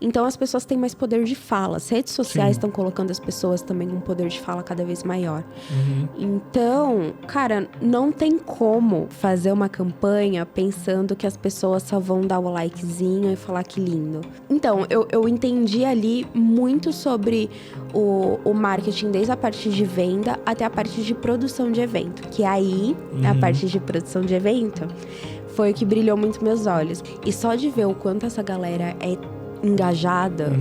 Então, as pessoas têm mais poder de fala. As redes sociais estão colocando as pessoas também com um poder de fala cada vez maior. Então, cara, não tem como fazer uma campanha pensando que as pessoas só vão dar o likezinho e falar que lindo. Então, eu entendi ali muito sobre o marketing, desde a parte de venda até a parte de produção de evento. Que aí, a parte de produção de evento, foi o que brilhou muito meus olhos. E só de ver o quanto essa galera é engajada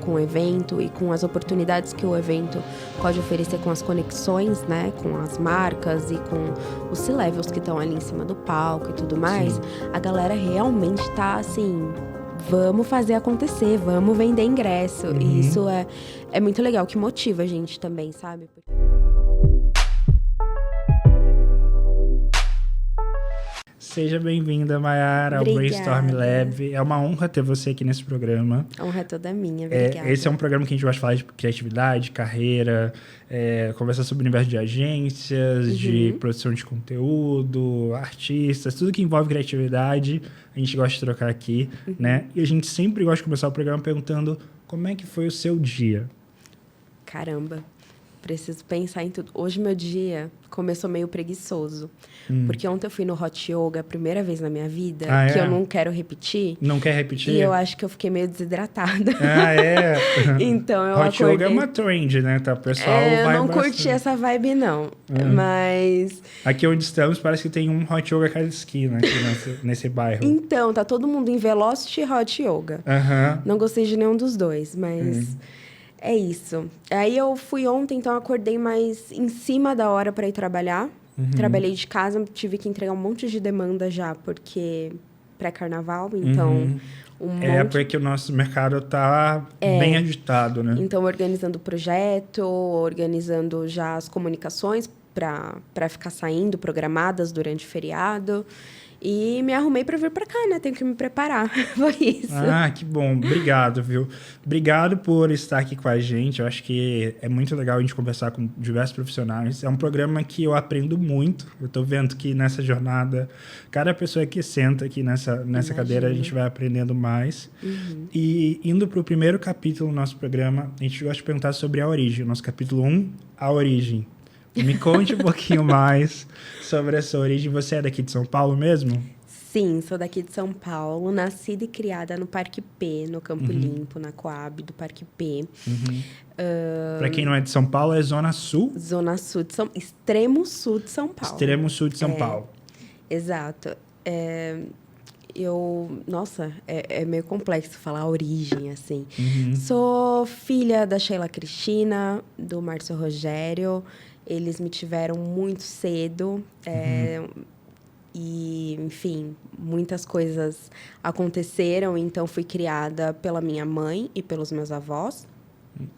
com o evento e com as oportunidades que o evento pode oferecer, com as conexões, né, com as marcas e com os C-levels que estão ali em cima do palco e tudo mais, a galera realmente tá assim, vamos fazer acontecer, vamos vender ingresso. E isso é muito legal, que motiva a gente também, sabe? Seja bem-vinda, Mayara, ao Brainstorm Lab. É uma honra ter você aqui nesse programa. A honra é toda minha, obrigada. Esse é um programa que a gente vai falar de criatividade, carreira, conversar sobre o universo de agências, de produção de conteúdo, artistas, tudo que envolve criatividade, a gente gosta de trocar aqui, né? E a gente sempre gosta de começar o programa perguntando como é que foi o seu dia. Caramba, preciso pensar em tudo. Hoje meu dia começou meio preguiçoso. Porque ontem eu fui no Hot Yoga, a primeira vez na minha vida, que eu não quero repetir. Não quer repetir? E eu acho que eu fiquei meio desidratada. Então eu Hot Yoga é uma trend, né? Tá? O pessoal vai eu não bastante. curti essa vibe, não. Mas... Aqui onde estamos, parece que tem um Hot Yoga a cada esquina, aqui nesse bairro. Então, tá todo mundo em Velocity e Hot Yoga. Não gostei de nenhum dos dois, mas... É isso. Aí eu fui ontem, então eu acordei mais em cima da hora para ir trabalhar. Trabalhei de casa, tive que entregar um monte de demanda já, porque pré-carnaval, então... porque o nosso mercado tá bem agitado, né? Então, organizando o projeto, organizando já as comunicações para ficar saindo, programadas durante o feriado. E me arrumei para vir para cá, né? Tenho que me preparar, foi isso. Ah, que bom. Obrigado, viu? Obrigado por estar aqui com a gente. Eu acho que é muito legal a gente conversar com diversos profissionais. É um programa que eu aprendo muito. Eu tô vendo que nessa jornada, cada pessoa que senta aqui nessa cadeira, a gente vai aprendendo mais. E indo para o primeiro capítulo do nosso programa, a gente gosta de perguntar sobre a origem. Nosso capítulo 1, a origem. Me conte um pouquinho mais sobre essa origem. Você é daqui de São Paulo mesmo? Sim, sou daqui de São Paulo. Nascida e criada no Parque P, no Campo Limpo, na Coab do Parque P. Para quem não é de São Paulo, é Zona Sul? Zona Sul de São... Extremo Sul de São Paulo. Extremo Sul de São Paulo. Exato. Nossa, é meio complexo falar a origem, assim. Sou filha da Sheila Cristina, do Márcio Rogério. Eles me tiveram muito cedo. E, enfim, muitas coisas aconteceram. Então, fui criada pela minha mãe e pelos meus avós.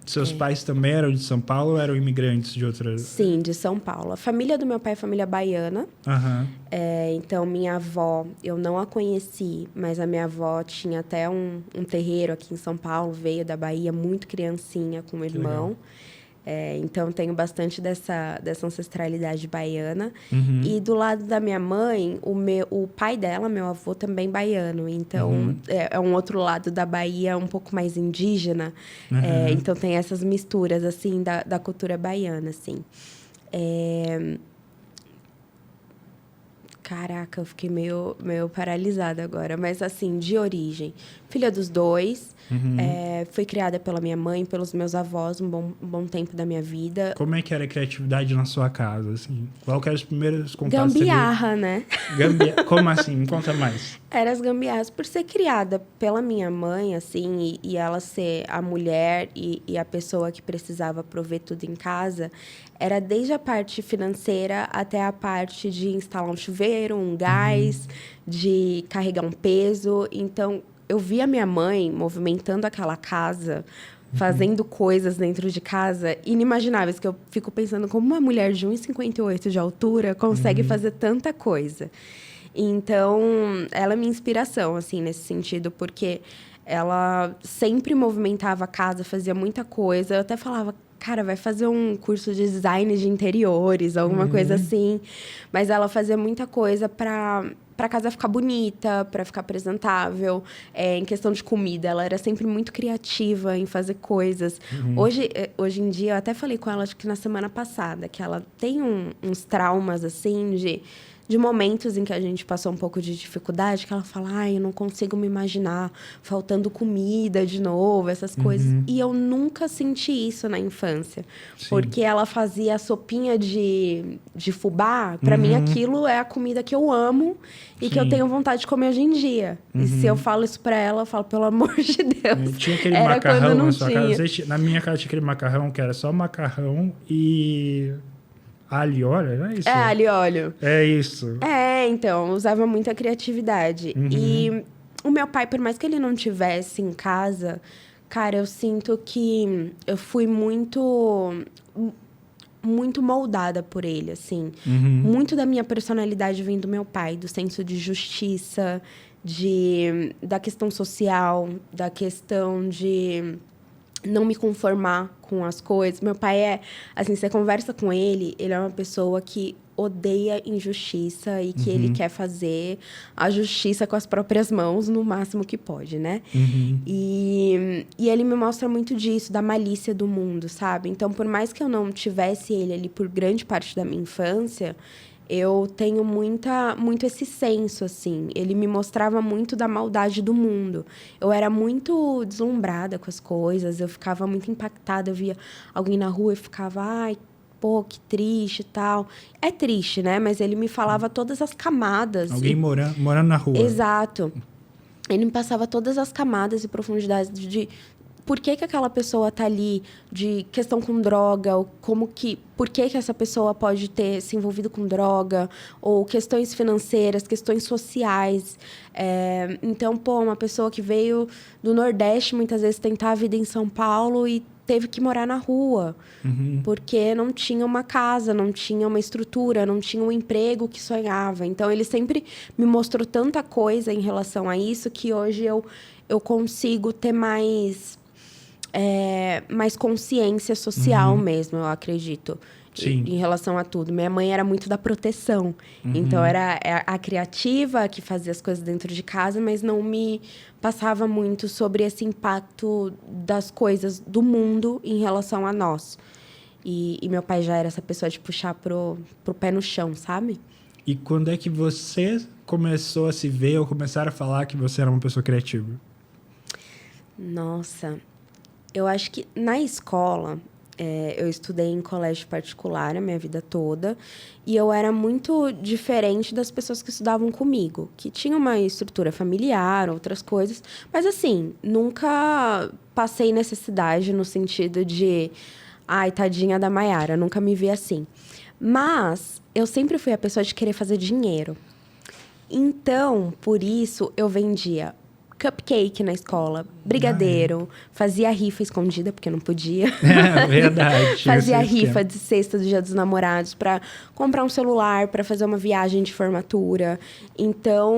Seus pais também eram de São Paulo ou eram imigrantes de outras? Sim, de São Paulo. A família do meu pai é família baiana. Então, minha avó, eu não a conheci, mas a minha avó tinha até um terreiro aqui em São Paulo, veio da Bahia, muito criancinha, com um irmão. Então, tenho bastante dessa ancestralidade baiana. E do lado da minha mãe, o pai dela, meu avô, também baiano. Então, é um outro lado da Bahia, um pouco mais indígena. Então, tem essas misturas, assim, da cultura baiana, assim. Caraca, eu fiquei meio paralisada agora. Mas, assim, de origem. Filha dos dois. Fui criada pela minha mãe, pelos meus avós, um bom tempo da minha vida. Como é que era a criatividade na sua casa, assim? Qual que eram os primeiros contatos? Gambiarra, né? Como assim? Me conta mais. Era as gambiarras. Por ser criada pela minha mãe, assim, e ela ser a mulher e a pessoa que precisava prover tudo em casa, era desde a parte financeira até a parte de instalar um chuveiro, um gás, de carregar um peso. Então, eu via minha mãe movimentando aquela casa, fazendo coisas dentro de casa inimagináveis, que eu fico pensando como uma mulher de 1,58 de altura consegue fazer tanta coisa. Então, ela é minha inspiração, assim, nesse sentido, porque ela sempre movimentava a casa, fazia muita coisa. Eu até falava, cara, vai fazer um curso de design de interiores, alguma coisa assim. Mas ela fazia muita coisa para pra casa ficar bonita, pra ficar apresentável. Em questão de comida, ela era sempre muito criativa em fazer coisas. Hoje em dia, eu até falei com ela, acho que na semana passada, que ela tem uns traumas, assim, de momentos em que a gente passou um pouco de dificuldade, que ela fala, ai, eu não consigo me imaginar faltando comida de novo, essas coisas. E eu nunca senti isso na infância. Sim. Porque ela fazia sopinha de fubá, pra mim aquilo é a comida que eu amo e que eu tenho vontade de comer hoje em dia. E se eu falo isso pra ela, eu falo, pelo amor de Deus. Tinha aquele macarrão na sua casa. Na minha casa tinha aquele macarrão que era só macarrão e... alho e óleo, não é isso? Alho e óleo. É isso. Então, usava muita criatividade. E o meu pai, por mais que ele não tivesse em casa, cara, eu sinto que eu fui muito moldada por ele, assim. Muito da minha personalidade vem do meu pai, do senso de justiça, da questão social, da questão de não me conformar com as coisas. Meu pai é... Assim, você conversa com ele, ele é uma pessoa que odeia injustiça e que ele quer fazer a justiça com as próprias mãos no máximo que pode, né? E ele me mostra muito disso, da malícia do mundo, sabe? Então, por mais que eu não tivesse ele ali por grande parte da minha infância... eu tenho muito esse senso, assim. Ele me mostrava muito da maldade do mundo. Eu era muito deslumbrada com as coisas, eu ficava muito impactada. Eu via alguém na rua e ficava, ai, pô, que triste e tal. É triste, né? Mas ele me falava todas as camadas. Alguém morando na rua. Exato. Ele me passava todas as camadas e profundidades de por que aquela pessoa tá ali, de questão com droga, ou por que essa pessoa pode ter se envolvido com droga, ou questões financeiras, questões sociais. Então, uma pessoa que veio do Nordeste, muitas vezes tentar a vida em São Paulo e teve que morar na rua, porque não tinha uma casa, não tinha uma estrutura, não tinha um emprego que sonhava. Então, ele sempre me mostrou tanta coisa em relação a isso, que hoje eu consigo ter mais consciência social mesmo, eu acredito. Sim. Em relação a tudo. Minha mãe era muito da proteção. Então, era a criativa que fazia as coisas dentro de casa, mas não me passava muito sobre esse impacto das coisas do mundo em relação a nós. E meu pai já era essa pessoa de puxar pro pé no chão, sabe? E quando é que você começou a se ver ou começaram a falar que você era uma pessoa criativa? Nossa... Eu acho que na escola, eu estudei em colégio particular a minha vida toda, e eu era muito diferente das pessoas que estudavam comigo, que tinham uma estrutura familiar, outras coisas, mas assim, nunca passei necessidade no sentido de, ai, tadinha da Maiara, nunca me vi assim. Mas eu sempre fui a pessoa de querer fazer dinheiro. Então, por isso, eu vendia cupcake na escola, brigadeiro, fazia rifa escondida, porque não podia. É verdade. Fazia rifa de cesta do Dia dos Namorados para comprar um celular, para fazer uma viagem de formatura. Então,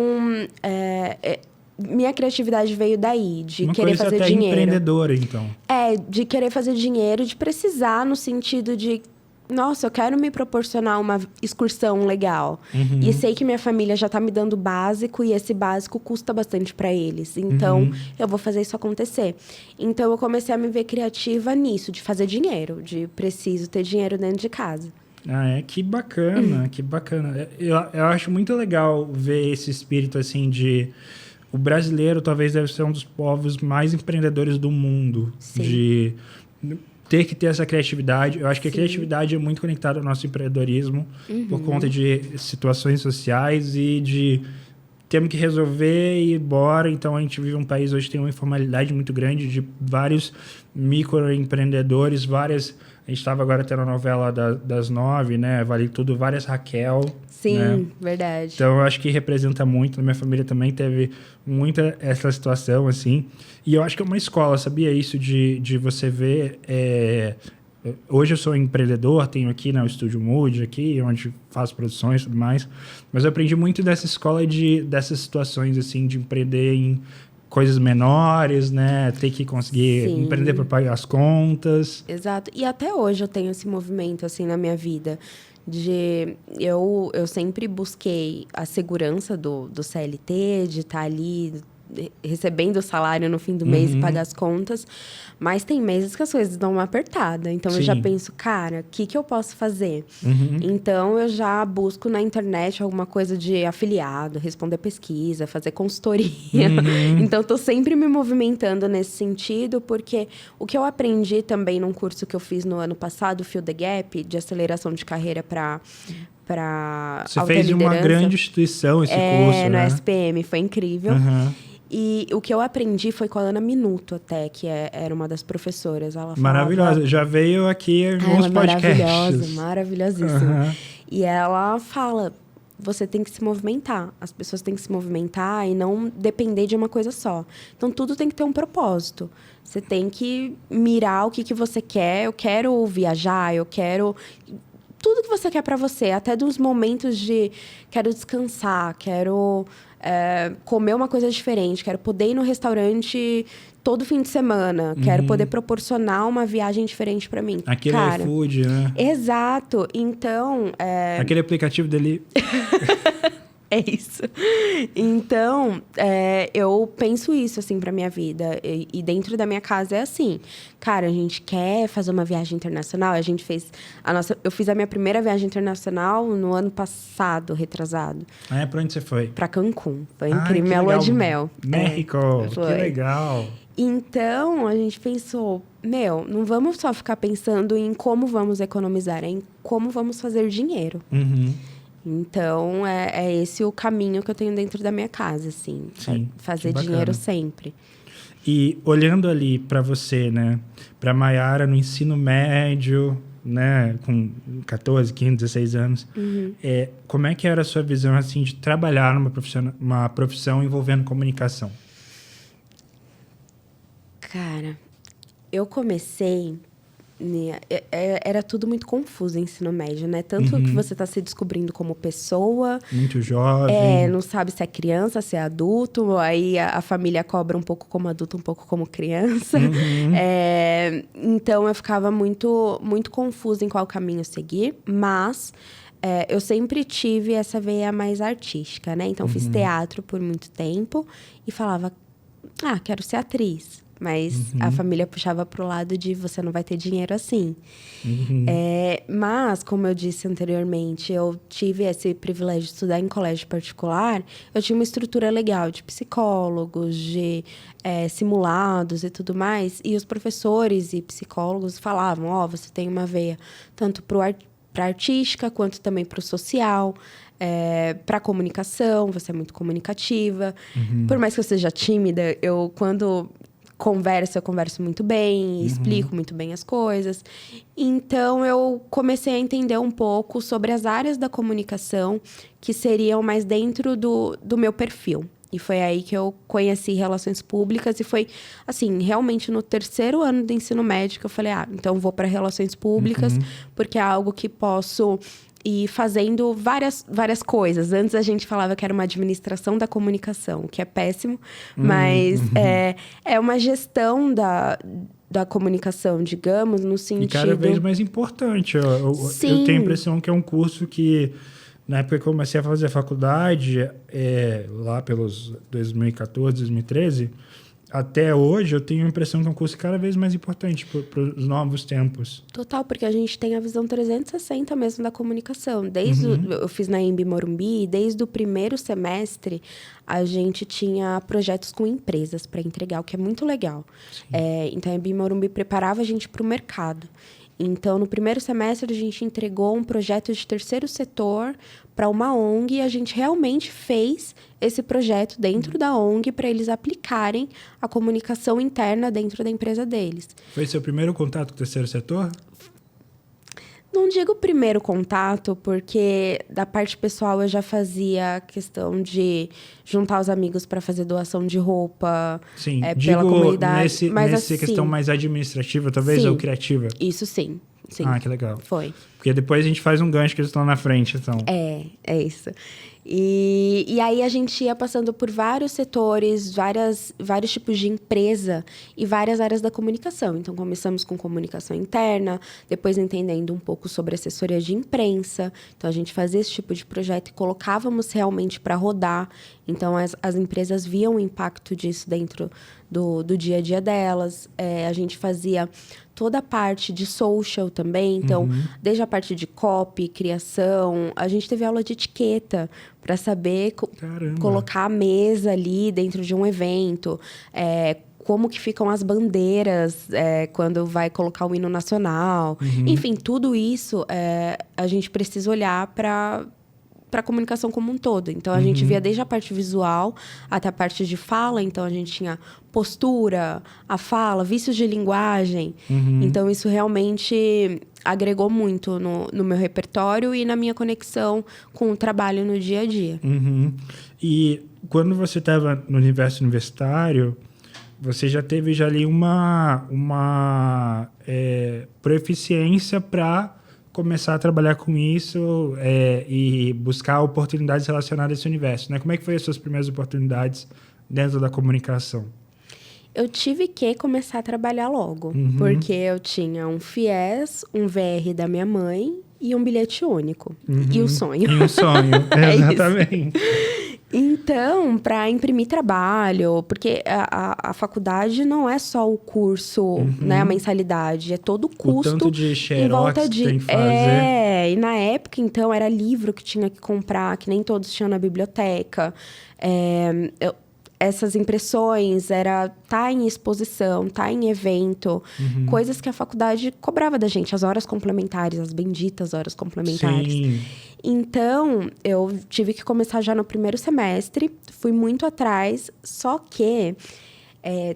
minha criatividade veio daí, de uma querer coisa fazer até dinheiro. Empreendedora, então. De querer fazer dinheiro, de precisar no sentido de... Nossa, eu quero me proporcionar uma excursão legal. E sei que minha família já tá me dando básico e esse básico custa bastante para eles. Então, eu vou fazer isso acontecer. Então, eu comecei a me ver criativa nisso, de fazer dinheiro, de preciso ter dinheiro dentro de casa. Que bacana, que bacana. Eu acho muito legal ver esse espírito, assim, de... O brasileiro talvez deve ser um dos povos mais empreendedores do mundo. Sim. De... ter que ter essa criatividade. Eu acho que a criatividade é muito conectada ao nosso empreendedorismo por conta de situações sociais e de temos que resolver e ir embora. Então, a gente vive um país hoje que tem uma informalidade muito grande de vários microempreendedores, várias... A gente estava agora tendo a novela das 9, né? Vale Tudo, várias Raquel. Sim, né? Verdade. Então, eu acho que representa muito. Na minha família também teve muita essa situação, assim. E eu acho que é uma escola, sabia? Isso de você ver... Hoje eu sou empreendedor, tenho aqui, né, o Estúdio Mood, aqui, onde faço produções e tudo mais. Mas eu aprendi muito dessa escola dessas situações, assim, de empreender em coisas menores, né? Ter que conseguir empreender para pagar as contas. Exato. E até hoje eu tenho esse movimento, assim, na minha vida. Eu sempre busquei a segurança do CLT, de estar ali recebendo o salário no fim do mês e pagar as contas. Mas tem meses que as coisas dão uma apertada. Então, eu já penso, cara, o que eu posso fazer? Então, eu já busco na internet alguma coisa de afiliado, responder pesquisa, fazer consultoria. Então, eu tô sempre me movimentando nesse sentido, porque o que eu aprendi também num curso que eu fiz no ano passado, o Fill the Gap, de aceleração de carreira para Você fez em uma grande instituição esse curso, no né? SPM, foi incrível. E o que eu aprendi foi com a Ana Minuto, até, que era uma das professoras. Ela falava, maravilhosa. Já veio aqui em alguns podcasts. Maravilhosíssima. E ela fala, você tem que se movimentar. As pessoas têm que se movimentar e não depender de uma coisa só. Então, tudo tem que ter um propósito. Você tem que mirar o que você quer. Eu quero viajar, eu quero... Tudo que você quer para você. Até dos momentos de... Quero descansar, quero... comer uma coisa diferente, quero poder ir no restaurante todo fim de semana, quero poder proporcionar uma viagem diferente para mim. Aquele iFood, né? Exato. Então... Aquele aplicativo dele... É isso. Então, eu penso isso, assim, pra minha vida. E dentro da minha casa é assim. Cara, a gente quer fazer uma viagem internacional. A gente fez eu fiz a minha primeira viagem internacional no ano passado, retrasado. Pra onde você foi? Pra Cancún. Foi incrível. Minha lua de mel. México. Que legal. Então, a gente pensou... não vamos só ficar pensando em como vamos economizar, é em como vamos fazer dinheiro. Então, é esse o caminho que eu tenho dentro da minha casa, assim. Sim, fazer dinheiro sempre. E olhando ali para você, né? Para Mayara no ensino médio, né? Com 14, 15, 16 anos. Como é que era a sua visão, assim, de trabalhar numa profissão envolvendo comunicação? Cara, eu comecei... Era tudo muito confuso em ensino médio, né? Tanto que você está se descobrindo como pessoa... Muito jovem. Não sabe se é criança, se é adulto. Aí a família cobra um pouco como adulto, um pouco como criança. Então, eu ficava muito, muito confusa em qual caminho seguir. Mas eu sempre tive essa veia mais artística, né? Então, fiz teatro por muito tempo. E falava, quero ser atriz. Mas a família puxava pro lado de você não vai ter dinheiro assim. Mas, como eu disse anteriormente, eu tive esse privilégio de estudar em colégio particular. Eu tinha uma estrutura legal de psicólogos, de simulados e tudo mais. E os professores e psicólogos falavam, você tem uma veia tanto para artística quanto também para o social. Para comunicação, você é muito comunicativa. Por mais que eu seja tímida, quando... eu converso muito bem, explico muito bem as coisas. Então, eu comecei a entender um pouco sobre as áreas da comunicação que seriam mais dentro do meu perfil. E foi aí que eu conheci relações públicas e foi, assim, realmente no 3º ano do ensino médio que eu falei, então vou para relações públicas, porque é algo que posso... e fazendo várias coisas. Antes a gente falava que era uma administração da comunicação, o que é péssimo, mas é uma gestão da comunicação, digamos, no sentido... E cada vez mais importante. Eu tenho a impressão que é um curso que, na época que eu comecei a fazer a faculdade, lá pelos 2014, 2013... Até hoje, eu tenho a impressão que é um curso cada vez mais importante para os novos tempos. Total, porque a gente tem a visão 360 mesmo da comunicação. Eu fiz na Embi Morumbi, desde o primeiro semestre, a gente tinha projetos com empresas para entregar, o que é muito legal. Então, a Embi Morumbi preparava a gente para o mercado. Então, no primeiro semestre, a gente entregou um projeto de terceiro setor para uma ONG e a gente realmente fez esse projeto dentro da ONG para eles aplicarem a comunicação interna dentro da empresa deles. Foi seu primeiro contato com o terceiro setor? Não digo primeiro contato, porque da parte pessoal eu já fazia questão de juntar os amigos para fazer doação de roupa. Sim, pela comunidade. Mas assim, questão mais administrativa, talvez, sim, ou criativa. Isso sim. Que legal. Foi. Porque depois a gente faz um gancho que eles estão na frente, então. É isso. E aí a gente ia passando por vários setores, vários tipos de empresa e várias áreas da comunicação. Então, começamos com comunicação interna, depois entendendo um pouco sobre assessoria de imprensa. Então, a gente fazia esse tipo de projeto e colocávamos realmente para rodar. Então, as empresas viam o impacto disso dentro do dia a dia delas. A gente fazia toda a parte de social também. Então, desde a parte de copy, criação. A gente teve aula de etiqueta para saber colocar a mesa ali dentro de um evento. Como que ficam as bandeiras quando vai colocar o hino nacional. Enfim, tudo isso a gente precisa olhar para a comunicação como um todo. Então, a gente via desde a parte visual até a parte de fala. Então, a gente tinha postura, a fala, vícios de linguagem. Então, isso realmente agregou muito no meu repertório e na minha conexão com o trabalho no dia a dia. E quando você estava no universo universitário, você já teve ali uma proficiência para começar a trabalhar com isso e buscar oportunidades relacionadas a esse universo, né? Como é que foi as suas primeiras oportunidades dentro da comunicação? Eu tive que começar a trabalhar logo, porque eu tinha um FIES, um VR da minha mãe e um bilhete único. E o sonho. E um sonho, exatamente. Então, para imprimir trabalho, porque a faculdade não é só o curso, né, a mensalidade, é todo o custo. O tanto de xerox em volta de, que tem que fazer. E na época, então, era livro que tinha que comprar, que nem todos tinham na biblioteca. Essas impressões, tá em exposição, tá em evento, coisas que a faculdade cobrava da gente, as horas complementares, as benditas horas complementares. Sim. Então, eu tive que começar já no primeiro semestre, fui muito atrás, só que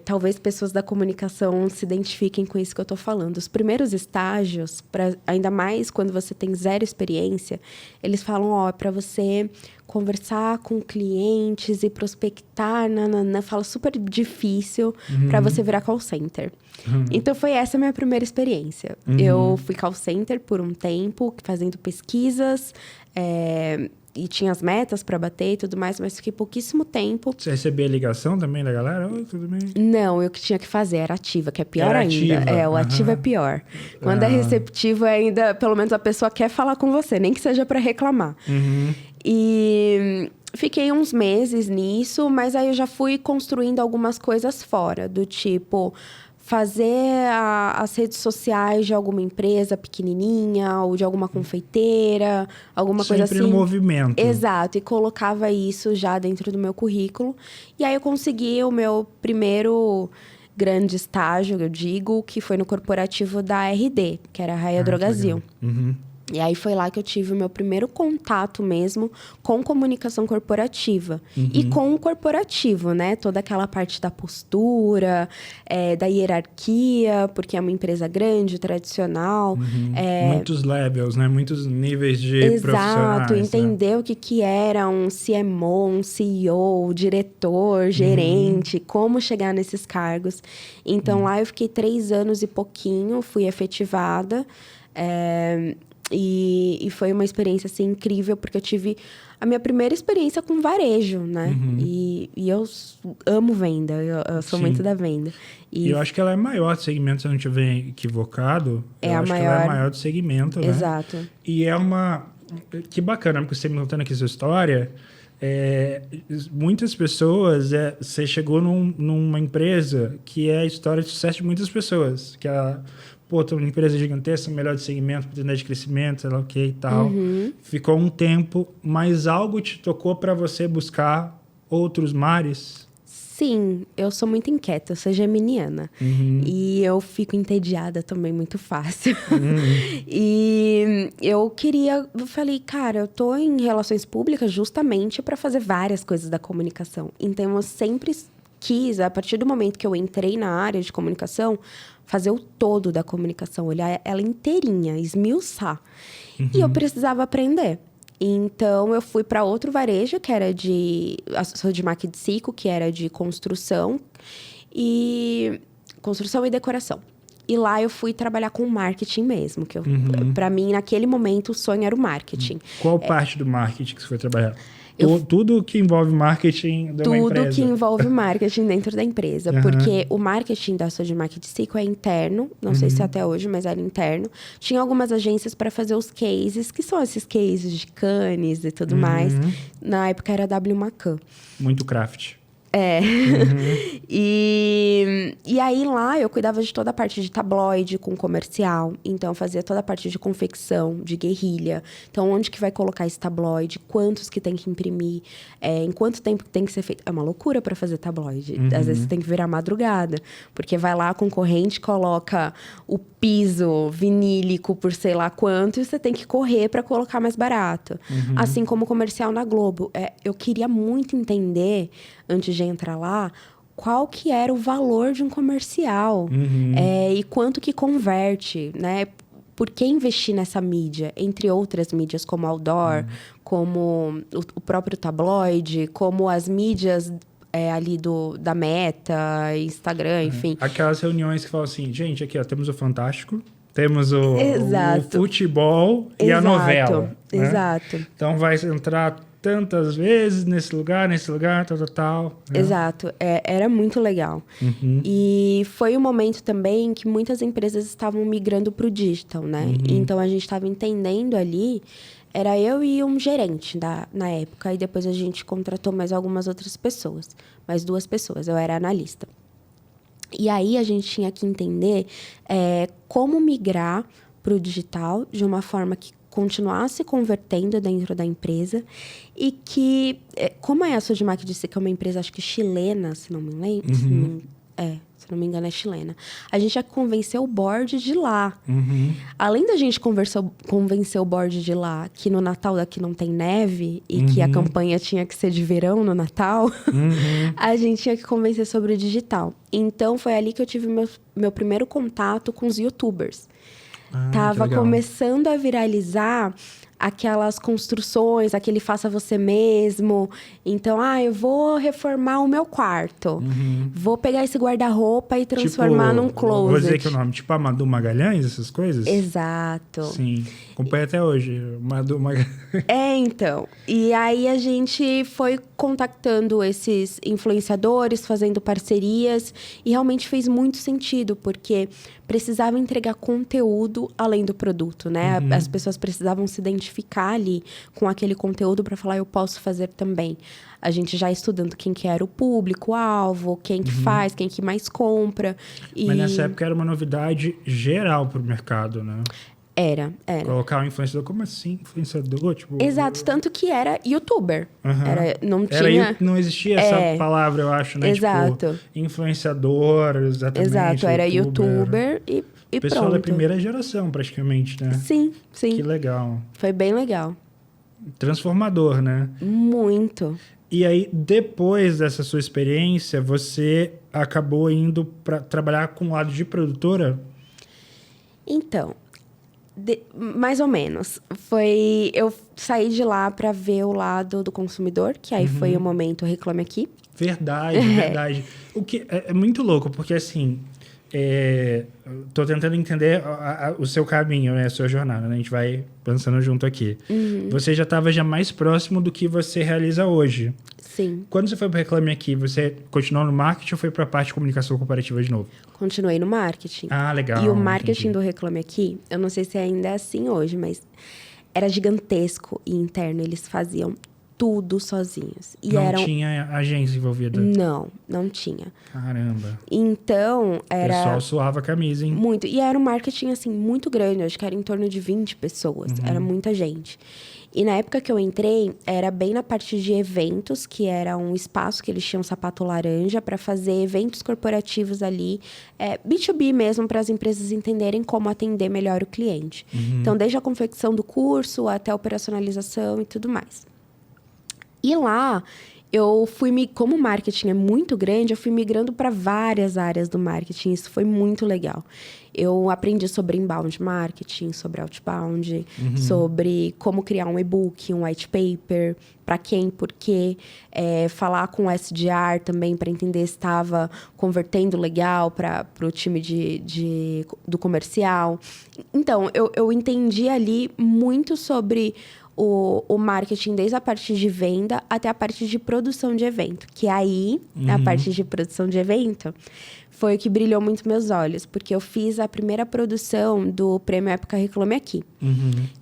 talvez pessoas da comunicação se identifiquem com isso que eu estou falando. Os primeiros estágios, ainda mais quando você tem zero experiência, eles falam, para você conversar com clientes e prospectar, fala super difícil para você virar call center. Então, foi essa a minha primeira experiência. Eu fui call center por um tempo, fazendo pesquisas, e tinha as metas para bater e tudo mais, mas fiquei pouquíssimo tempo. Você recebia ligação também da galera? Oi, tudo bem? Não, eu que tinha que fazer era ativa, que é pior Era ainda. ativa. O ativo é pior. Quando é receptivo, ainda, pelo menos a pessoa quer falar com você, nem que seja para reclamar. E fiquei uns meses nisso, mas aí eu já fui construindo algumas coisas fora, do tipo fazer as redes sociais de alguma empresa pequenininha ou de alguma confeiteira, alguma coisa assim. Sempre no movimento. Exato, e colocava isso já dentro do meu currículo. E aí eu consegui o meu primeiro grande estágio, eu digo, que foi no corporativo da RD, que era a Raia Drogasil. E aí foi lá que eu tive o meu primeiro contato mesmo com comunicação corporativa. E com o corporativo, né? Toda aquela parte da postura, da hierarquia, porque é uma empresa grande, tradicional. Muitos levels, né? Muitos níveis de profissionais. Exato, entender o que era um CMO, um CEO, diretor, gerente, como chegar nesses cargos. Então, lá eu fiquei 3 anos e pouquinho, fui efetivada. E foi uma experiência, assim, incrível, porque eu tive a minha primeira experiência com varejo, né? E eu amo venda, eu sou muito da venda. E eu acho que ela é maior do segmento, se eu não estiver equivocado. Que ela é maior do segmento, né? Exato. E é uma... Que bacana, porque você me contando aqui sua história... muitas pessoas... Você chegou numa empresa que é a história de sucesso de muitas pessoas. Que ela... tem uma empresa gigantesca, melhor de segmento, oportunidade de crescimento, sei lá o que e tal. Ficou um tempo, mas algo te tocou para você buscar outros mares? Sim, eu sou muito inquieta, eu sou geminiana. E eu fico entediada também muito fácil. E eu falei, cara, eu tô em relações públicas justamente para fazer várias coisas da comunicação. Então, eu sempre quis, a partir do momento que eu entrei na área de comunicação, fazer o todo da comunicação, olhar ela inteirinha, esmiuçar. E eu precisava aprender. Então, eu fui para outro varejo, que era sou de Maquidcico, que era de construção e decoração. E lá eu fui trabalhar com marketing mesmo. Que pra mim, naquele momento, o sonho era o marketing. Qual parte do marketing que você foi trabalhar? Tudo que envolve marketing de uma empresa. Tudo que envolve marketing dentro da empresa. Porque o marketing da Sodimac de Cico é interno. Não sei se até hoje, mas era interno. Tinha algumas agências para fazer os cases, que são esses cases de Cannes e tudo mais. Na época era W Macan. Muito craft. E aí lá eu cuidava de toda a parte de tabloide com comercial. Então eu fazia toda a parte de confecção, de guerrilha. Então onde que vai colocar esse tabloide? Quantos que tem que imprimir? Em quanto tempo tem que ser feito? É uma loucura para fazer tabloide. Às vezes você tem que virar madrugada. Porque vai lá a concorrente, coloca o piso vinílico por sei lá quanto. E você tem que correr para colocar mais barato. Assim como o comercial na Globo. Eu queria muito entender, antes de entrar lá, qual que era o valor de um comercial e quanto que converte, né? Por que investir nessa mídia? Entre outras mídias, como outdoor, como o próprio tabloide, como as mídias ali da Meta, Instagram, enfim. Aquelas reuniões que falam assim, gente, aqui ó, temos o Fantástico, temos o futebol e a novela. Exato. Então vai entrar tantas vezes nesse lugar, tal. Né? Exato. Era muito legal. E foi um momento também que muitas empresas estavam migrando para o digital, né? Então, a gente estava entendendo ali... Era eu e um gerente na época. E depois a gente contratou mais algumas outras pessoas. Mais 2 pessoas. Eu era analista. E aí, a gente tinha que entender como migrar para o digital de uma forma que continuasse convertendo dentro da empresa e que, como a Sodimac disse que é uma empresa, acho que chilena, se não me lembro, se não me engano é chilena, a gente já convenceu o board de lá. Além da gente convencer o board de lá que no Natal daqui não tem neve e que a campanha tinha que ser de verão no Natal, a gente tinha que convencer sobre o digital. Então, foi ali que eu tive meu primeiro contato com os YouTubers. Tava começando a viralizar aquelas construções, aquele faça você mesmo. Então, eu vou reformar o meu quarto. Vou pegar esse guarda-roupa e transformar num closet. Vou dizer aqui o nome, tipo a Madu Magalhães, essas coisas? Exato. Sim, acompanho até hoje, Madu Magalhães. Então. E aí, a gente foi contactando esses influenciadores, fazendo parcerias. E realmente fez muito sentido, porque precisava entregar conteúdo além do produto, né? As pessoas precisavam se identificar ali com aquele conteúdo para falar, eu posso fazer também. A gente já estudando quem que era o público-alvo, quem que faz, quem que mais compra. Mas nessa época era uma novidade geral pro mercado, né? Era. Colocar um influenciador, como assim? Influenciador? Tipo... Exato, tanto que era youtuber. Não existia essa palavra, eu acho, né? Exato. Tipo, influenciador, exatamente. Exato, era youtuber e pessoal pronto. da primeira geração, praticamente, né? Sim. Que legal. Foi bem legal. Transformador, né? Muito. E aí, depois dessa sua experiência, você acabou indo para trabalhar com o lado de produtora? Então, mais ou menos. Eu saí de lá para ver o lado do consumidor, que aí foi o momento Reclame Aqui. Verdade. O que é muito louco, porque assim... tô tentando entender o seu caminho, né? A sua jornada, né? A gente vai pensando junto aqui. Você já estava mais próximo do que você realiza hoje. Sim. Quando você foi para o Reclame Aqui, você continuou no marketing ou foi para a parte de comunicação corporativa de novo? Continuei no marketing. Legal. E o marketing do Reclame Aqui, eu não sei se ainda é assim hoje, mas era gigantesco e interno. Eles faziam tudo sozinhos. E não tinha agência envolvida? Não tinha. Caramba. Então, era... O pessoal suava a camisa, hein? Muito. E era um marketing, assim, muito grande. Acho que era em torno de 20 pessoas. Era muita gente. E na época que eu entrei, era bem na parte de eventos, que era um espaço que eles tinham Sapato Laranja para fazer eventos corporativos ali, B2B mesmo, para as empresas entenderem como atender melhor o cliente. Então, desde a confecção do curso até a operacionalização e tudo mais. E lá, Como o marketing é muito grande, eu fui migrando para várias áreas do marketing. Isso foi muito legal. Eu aprendi sobre inbound marketing, sobre outbound, sobre como criar um e-book, um white paper, para quem, por quê, falar com o SDR também para entender se estava convertendo legal para o time do comercial. Então, eu entendi ali muito sobre o marketing, desde a parte de venda até a parte de produção de evento. Que aí, a parte de produção de evento, foi o que brilhou muito meus olhos. Porque eu fiz a primeira produção do Prêmio Época Reclame Aqui.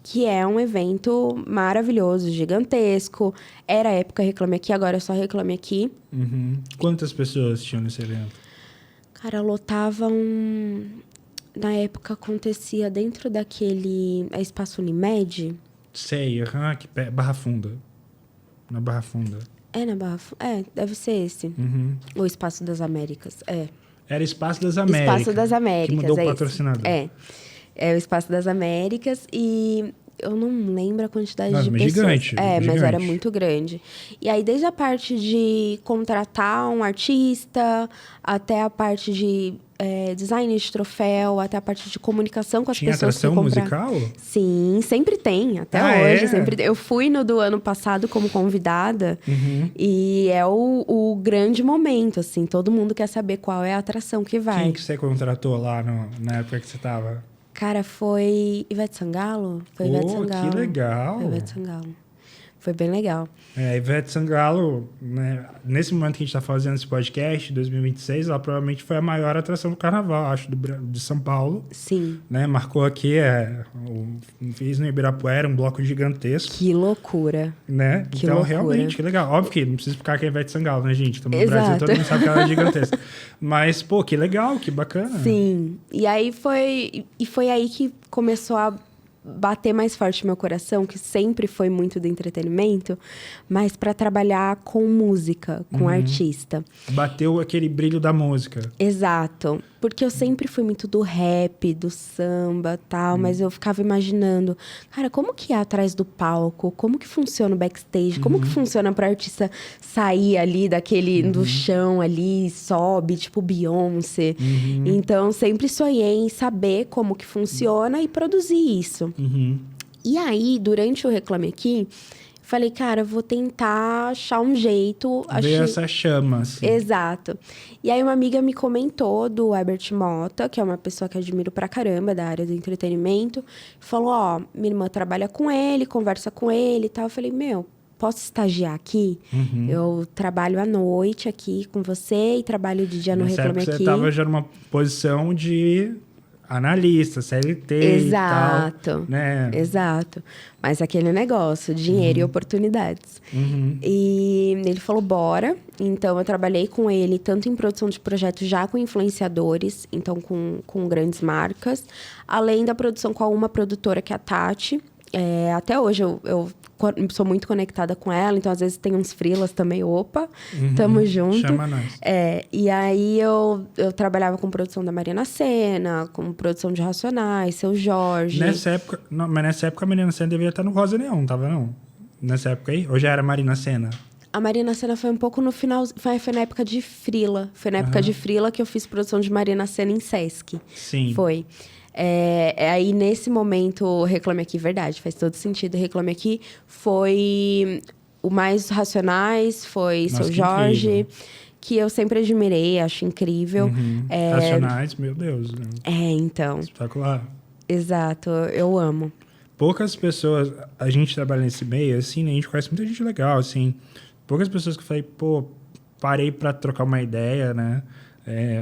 Que é um evento maravilhoso, gigantesco. Era Época Reclame Aqui, agora é só Reclame Aqui. Quantas pessoas tinham nesse evento? Cara, lotavam... Na época, acontecia dentro daquele espaço Unimed... Sei, Barra Funda. Na Barra Funda. Na Barra Funda? Deve ser esse. O Espaço das Américas, Era Espaço das Américas. Espaço das Américas, que mudou o patrocinador. É o Espaço das Américas e... Eu não lembro a quantidade de pessoas. Gigante. Mas era muito grande. E aí, desde a parte de contratar um artista, até a parte de design de troféu, até a parte de comunicação com as pessoas que compraram. Tinha atração musical? Sim, sempre tem. Até hoje. Sempre tem. Eu fui no do ano passado como convidada. E é o grande momento, assim. Todo mundo quer saber qual é a atração que vai. Quem que você contratou lá na época que você estava? Cara, foi Ivete Sangalo? Foi Ivete Sangalo. Que legal! Foi Ivete Sangalo. Foi bem legal. Ivete Sangalo, né, nesse momento que a gente está fazendo esse podcast, 2026, ela provavelmente foi a maior atração do carnaval, acho, de São Paulo. Sim. Né, marcou aqui, fiz no Ibirapuera um bloco gigantesco. Que loucura. Né? Que então, loucura. realmente, que legal. Óbvio que não precisa explicar que é Ivete Sangalo, né, gente? Estamos no Brasil, todo mundo sabe que ela é gigantesca. Mas, pô, que legal, que bacana. Sim. E aí foi aí que começou a bater mais forte meu coração, que sempre foi muito do entretenimento, mas para trabalhar com música, com artista. Bateu aquele brilho da música. Exato. Porque eu sempre fui muito do rap, do samba, tal, mas eu ficava imaginando, cara, como que é atrás do palco? Como que funciona o backstage? Como que funciona para artista sair ali do chão ali, sobe, tipo Beyoncé? Então, sempre sonhei em saber como que funciona e produzir isso. E aí, durante o Reclame Aqui, falei, cara, vou tentar achar um jeito. Ver essa chama, assim. Exato. E aí, uma amiga me comentou do Herbert Mota, que é uma pessoa que eu admiro pra caramba, da área do entretenimento. Falou, minha irmã trabalha com ele, conversa com ele e tal. Eu falei, posso estagiar aqui? Eu trabalho à noite aqui com você e trabalho de dia no Reclame Aqui. Você estava já numa posição de analista, CLT Exato, e tal, né? Exato. Mas aquele negócio, dinheiro e oportunidades. E ele falou, bora. Então, eu trabalhei com ele tanto em produção de projetos já com influenciadores, então com grandes marcas, além da produção com uma produtora que é a Tati. Até hoje eu sou muito conectada com ela, então às vezes tem uns freelas também, tamo junto. Chama nós. E aí eu trabalhava com produção da Marina Sena, com produção de Racionais, Seu Jorge. Nessa época a Marina Sena deveria estar no Rosa Neon, tava não? Nessa época aí? Ou já era Marina Sena? A Marina Sena foi um pouco no final, foi na época de freela. Foi na época de freela que eu fiz produção de Marina Sena em Sesc. Sim. Foi. Aí, nesse momento, Reclame Aqui, verdade, faz todo sentido. Reclame Aqui foi o mais Racionais, foi Seu Jorge, incrível. Que eu sempre admirei, acho incrível. Racionais, meu Deus. Né? Então. Espetacular. Exato, eu amo. Poucas pessoas, a gente trabalha nesse meio, assim, né? A gente conhece muita gente legal, assim. Poucas pessoas que eu falei, parei pra trocar uma ideia, né?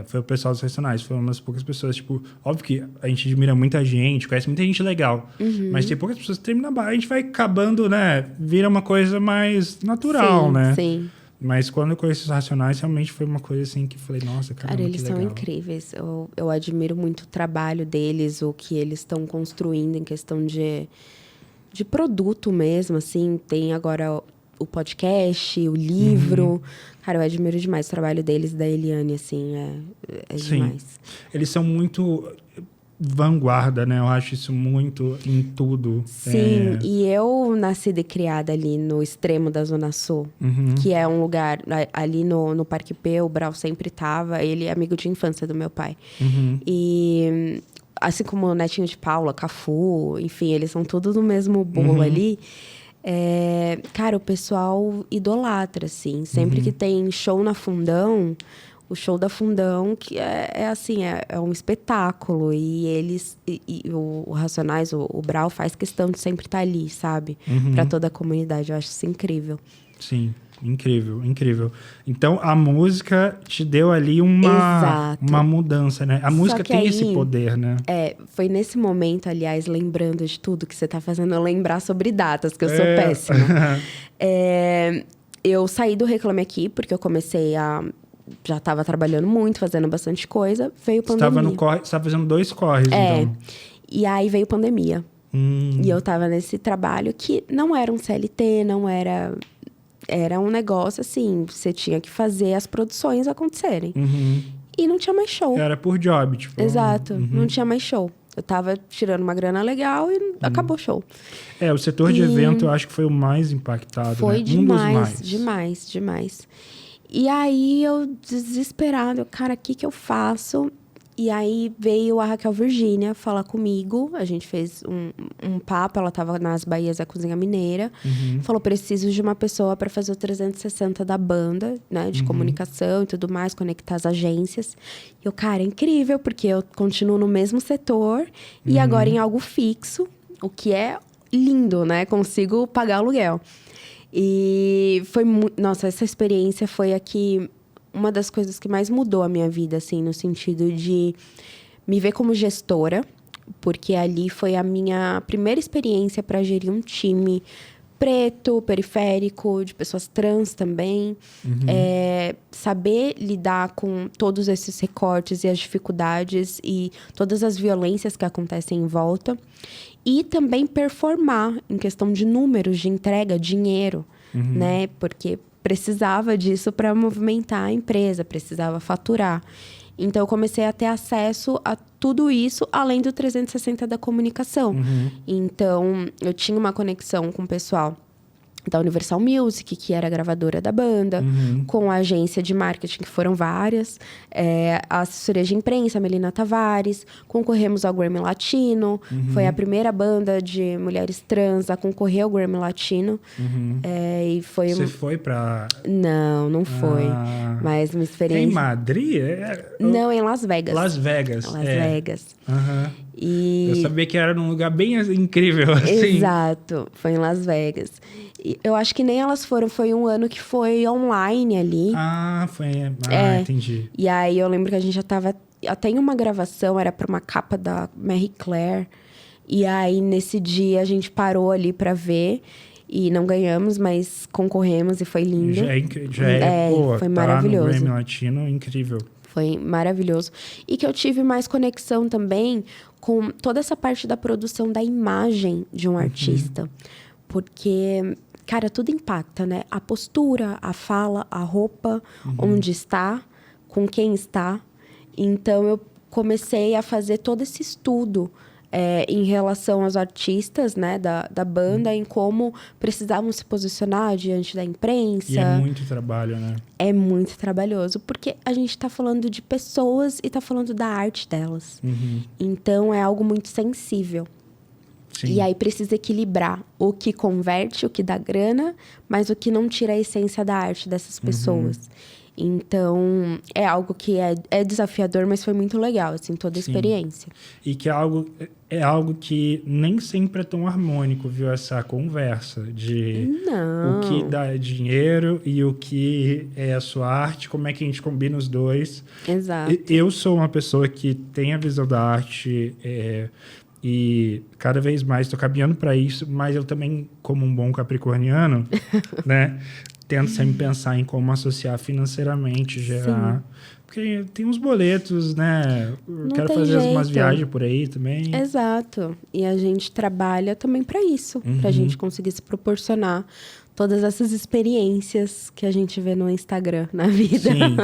Foi o pessoal dos Racionais, foi umas poucas pessoas, tipo, óbvio que a gente admira muita gente, conhece muita gente legal, mas tem poucas pessoas que terminam a barra, a gente vai acabando, né, vira uma coisa mais natural, né? Sim. Mas quando eu conheci os Racionais, realmente foi uma coisa assim que eu falei, nossa, caramba, cara, eles que são legal. incríveis, eu admiro muito o trabalho deles, o que eles estão construindo em questão de produto mesmo, assim, tem agora o podcast, o livro. Cara, eu admiro demais o trabalho deles, da Eliane, assim, é demais. Eles são muito vanguarda, né? Eu acho isso muito em tudo. Sim, e eu nascida e criada ali no extremo da Zona Sul, que é um lugar ali no Parque P, o Brau sempre tava, ele é amigo de infância do meu pai. E assim como o Netinho de Paula, Cafu, enfim, eles são tudo do mesmo bolo ali. Cara, o pessoal idolatra, assim. Sempre que tem show na Fundão, o show da Fundão, que é um espetáculo. E eles, o Racionais, o Brau faz questão de sempre estar ali, sabe? Pra toda a comunidade. Eu acho isso incrível. Sim, incrível, incrível. Então, a música te deu ali uma mudança, né? A música tem esse poder, né? Foi nesse momento, aliás, lembrando de tudo que você tá fazendo, eu lembrar sobre datas, que eu sou péssima. Eu saí do Reclame Aqui, porque eu comecei a... Já estava trabalhando muito, fazendo bastante coisa. Veio pandemia. Você estava fazendo 2 corres, então. E aí veio pandemia. E eu tava nesse trabalho que não era um CLT, não era... Era um negócio, assim, você tinha que fazer as produções acontecerem. E não tinha mais show. Era por job, tipo... Exato, não tinha mais show. Eu tava tirando uma grana legal e acabou o show. O setor de evento, eu acho que foi o mais impactado, foi, né? Demais, demais. E aí, eu desesperada, cara, o que eu faço? E aí, veio a Raquel Virgínia falar comigo. A gente fez um papo, ela tava nas Bahias da Cozinha Mineira. Falou, preciso de uma pessoa para fazer o 360 da banda, né? De comunicação e tudo mais, conectar as agências. E eu, cara, é incrível, porque eu continuo no mesmo setor. E agora em algo fixo, o que é lindo, né? Consigo pagar aluguel. E foi nossa, essa experiência foi aqui uma das coisas que mais mudou a minha vida, assim, no sentido de me ver como gestora, porque ali foi a minha primeira experiência para gerir um time preto, periférico, de pessoas trans também. Saber lidar com todos esses recortes e as dificuldades e todas as violências que acontecem em volta. E também performar em questão de números, de entrega, dinheiro, né? Porque precisava disso para movimentar a empresa, precisava faturar. Então, eu comecei a ter acesso a tudo isso, além do 360 da comunicação. Então, eu tinha uma conexão com o pessoal da Universal Music, que era a gravadora da banda, com a agência de marketing, que foram várias, a assessoria de imprensa, a Melina Tavares, concorremos ao Grammy Latino, foi a primeira banda de mulheres trans a concorrer ao Grammy Latino. E foi Você foi pra... Não foi, mas uma experiência... Em Madrid? Não, em Las Vegas. Las Vegas. Las Vegas. E... Eu sabia que era num lugar bem incrível, assim. Exato, foi em Las Vegas. E eu acho que nem elas foram, foi um ano que foi online ali. Entendi. E aí eu lembro que a gente já tava... Até em uma gravação, era pra uma capa da Marie Claire. E aí, nesse dia, a gente parou ali pra ver. E não ganhamos, mas concorremos e foi lindo. Foi maravilhoso. No Grammy Latino, incrível. Foi maravilhoso. E que eu tive mais conexão também com toda essa parte da produção da imagem de um artista. Porque, cara, tudo impacta, né? A postura, a fala, a roupa, onde está, com quem está. Então, eu comecei a fazer todo esse estudo em relação aos artistas, né, da banda, em como precisavam se posicionar diante da imprensa. E é muito trabalho, né? É muito trabalhoso, porque a gente está falando de pessoas e está falando da arte delas. Então, é algo muito sensível. Sim. E aí, precisa equilibrar o que converte, o que dá grana, mas o que não tira a essência da arte dessas pessoas. Então, é algo que é desafiador, mas foi muito legal, assim, toda a experiência. E que é algo que nem sempre é tão harmônico, viu? Essa conversa de o que dá dinheiro e o que é a sua arte, como é que a gente combina os dois. Exato. Eu sou uma pessoa que tem a visão da arte e cada vez mais estou caminhando para isso, mas eu também, como um bom capricorniano, né? Tento sempre pensar em como associar financeiramente, gerar... Sim. Porque tem uns boletos, né? Quero fazer umas viagens por aí também. Exato. E a gente trabalha também para isso. Pra gente conseguir se proporcionar todas essas experiências que a gente vê no Instagram, na vida. Sim.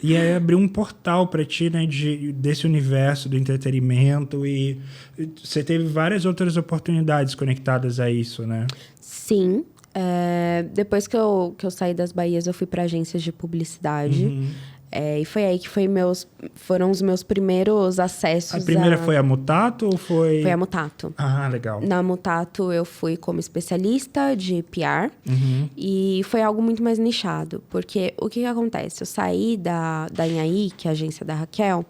E aí abriu um portal para ti, né, desse universo do entretenimento, e você teve várias outras oportunidades conectadas a isso, né? Sim. Depois que eu saí das Bahias, eu fui para agências de publicidade. E foi aí que foram os meus primeiros acessos. A primeira foi a Mutato ou foi... Foi a Mutato. Ah, legal. Na Mutato, eu fui como especialista de PR. E foi algo muito mais nichado. Porque o que acontece? Eu saí da Inhaí, que é a agência da Raquel,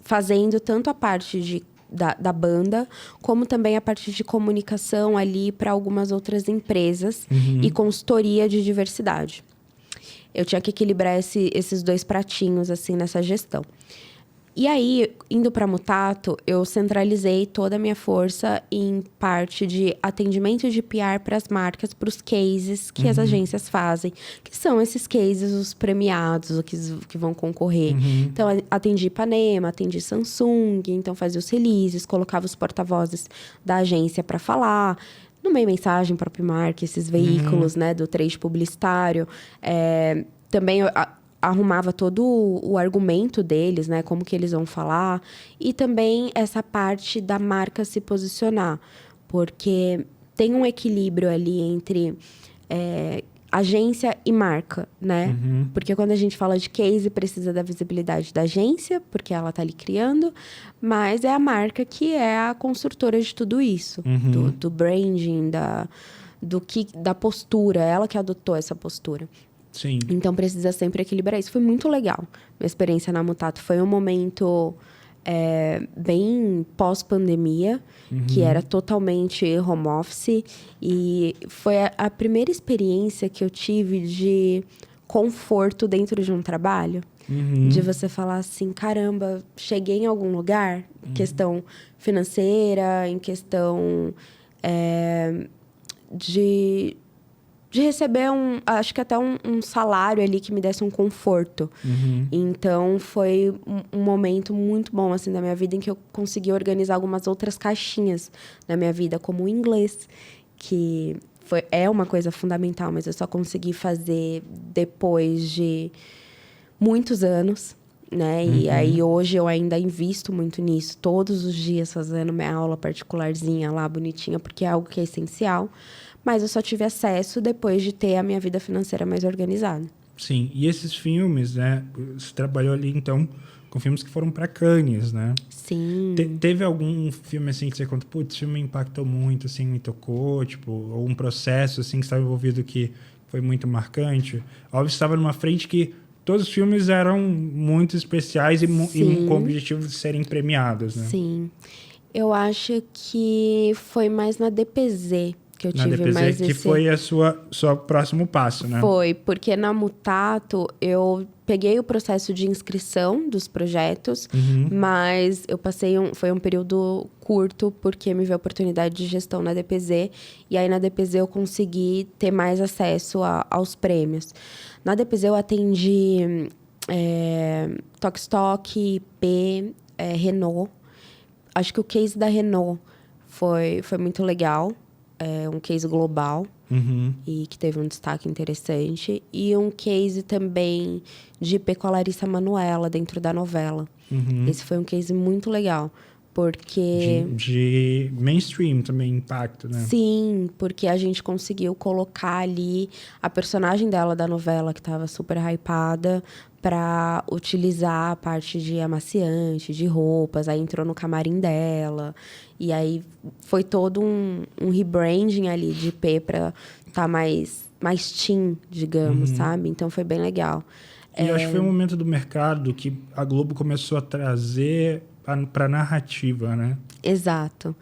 fazendo tanto a parte da banda, como também a parte de comunicação ali para algumas outras empresas e consultoria de diversidade. Eu tinha que equilibrar esses dois pratinhos, assim, nessa gestão. E aí, indo para Mutato, eu centralizei toda a minha força em parte de atendimento de PR para as marcas, para os cases que as agências fazem, que são esses cases, os premiados, que vão concorrer. Então, atendi Ipanema, atendi Samsung, então fazia os releases, colocava os porta-vozes da agência para falar. No Meio Mensagem, próprio Mark, esses veículos, né, do trade publicitário. Também eu arrumava todo o argumento deles, né, como que eles vão falar. E também essa parte da marca se posicionar. Porque tem um equilíbrio ali entre agência e marca, né? Porque quando a gente fala de case, precisa da visibilidade da agência, porque ela tá ali criando, mas é a marca que é a construtora de tudo isso, do branding, da postura, ela que adotou essa postura. Sim. Então precisa sempre equilibrar isso. Foi muito legal. Minha experiência na Mutato foi um momento bem pós-pandemia, que era totalmente home office. E foi a primeira experiência que eu tive de conforto dentro de um trabalho. De você falar assim, caramba, cheguei em algum lugar, em questão financeira, em questão de receber acho que até um salário ali que me desse um conforto. Então, foi um momento muito bom, assim, da minha vida, em que eu consegui organizar algumas outras caixinhas na minha vida, como o inglês, que é uma coisa fundamental, mas eu só consegui fazer depois de muitos anos, né? E aí, hoje, eu ainda invisto muito nisso, todos os dias fazendo minha aula particularzinha lá, bonitinha, porque é algo que é essencial. Mas eu só tive acesso depois de ter a minha vida financeira mais organizada. Sim, e esses filmes, né? Você trabalhou ali, então, com filmes que foram para Cannes, né? Sim. Teve algum filme, assim, que você conta, putz, esse filme me impactou muito, assim, me tocou, tipo, ou um processo, assim, que estava envolvido que foi muito marcante? Óbvio, estava numa frente que todos os filmes eram muito especiais e com o objetivo de serem premiados, né? Sim. Eu acho que foi mais na DPZ que eu tive DPZ, mais que foi a sua próximo passo, né? Foi, porque na Mutato eu peguei o processo de inscrição dos projetos, mas eu passei foi um período curto, porque me veio a oportunidade de gestão na DPZ, e aí na DPZ eu consegui ter mais acesso aos prêmios. Na DPZ eu atendi Tokstok, IP, Renault. Acho que o case da Renault foi muito legal. Um case global e que teve um destaque interessante. E um case também de IP com a Larissa Manoela dentro da novela. Esse foi um case muito legal, porque... De mainstream também, impacto, né? Sim, porque a gente conseguiu colocar ali a personagem dela da novela, que estava super hypada, para utilizar a parte de amaciante, de roupas. Aí entrou no camarim dela. E aí foi todo um rebranding ali de IP para estar mais teen, digamos, sabe? Então foi bem legal. E eu acho que foi um momento do mercado que a Globo começou a trazer para a narrativa, né? Exato.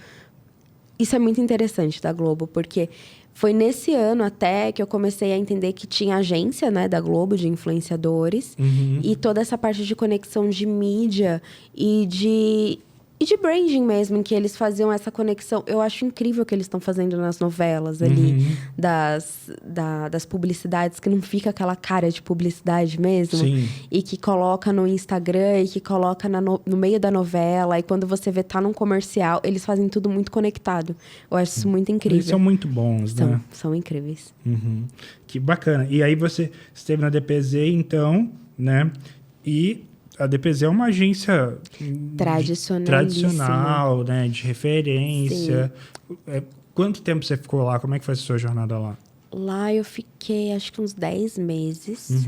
Isso é muito interessante da Globo, porque foi nesse ano até que eu comecei a entender que tinha agência, né, da Globo, de influenciadores. E toda essa parte de conexão de mídia e de E de branding mesmo, em que eles faziam essa conexão. Eu acho incrível o que eles estão fazendo nas novelas ali, das publicidades, que não fica aquela cara de publicidade mesmo. Sim. E que coloca no Instagram, e que coloca no meio da novela. E quando você vê, tá num comercial, eles fazem tudo muito conectado. Eu acho isso muito incrível. Eles são muito bons, né? São incríveis. Que bacana. E aí você esteve na DPZ, então, né? E a DPZ é uma agência tradicional, né? De referência. Quanto tempo você ficou lá? Como é que foi a sua jornada lá? Lá eu fiquei, acho que uns 10 meses.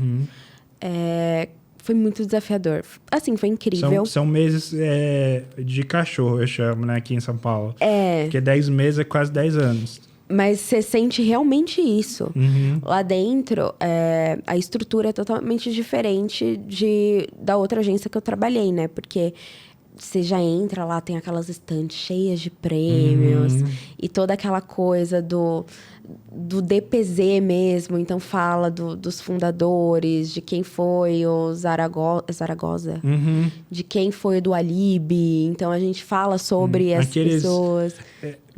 Foi muito desafiador. Assim, foi incrível. São meses de cachorro, eu chamo, né? Aqui em São Paulo. Porque 10 meses é quase 10 anos. Mas você sente realmente isso. Lá dentro, a estrutura é totalmente diferente da outra agência que eu trabalhei, né? Porque você já entra lá, tem aquelas estantes cheias de prêmios. E toda aquela coisa do DPZ mesmo. Então, fala dos fundadores, de quem foi o Zaragoza. De quem foi o do Alibi. Então, a gente fala sobre essas pessoas.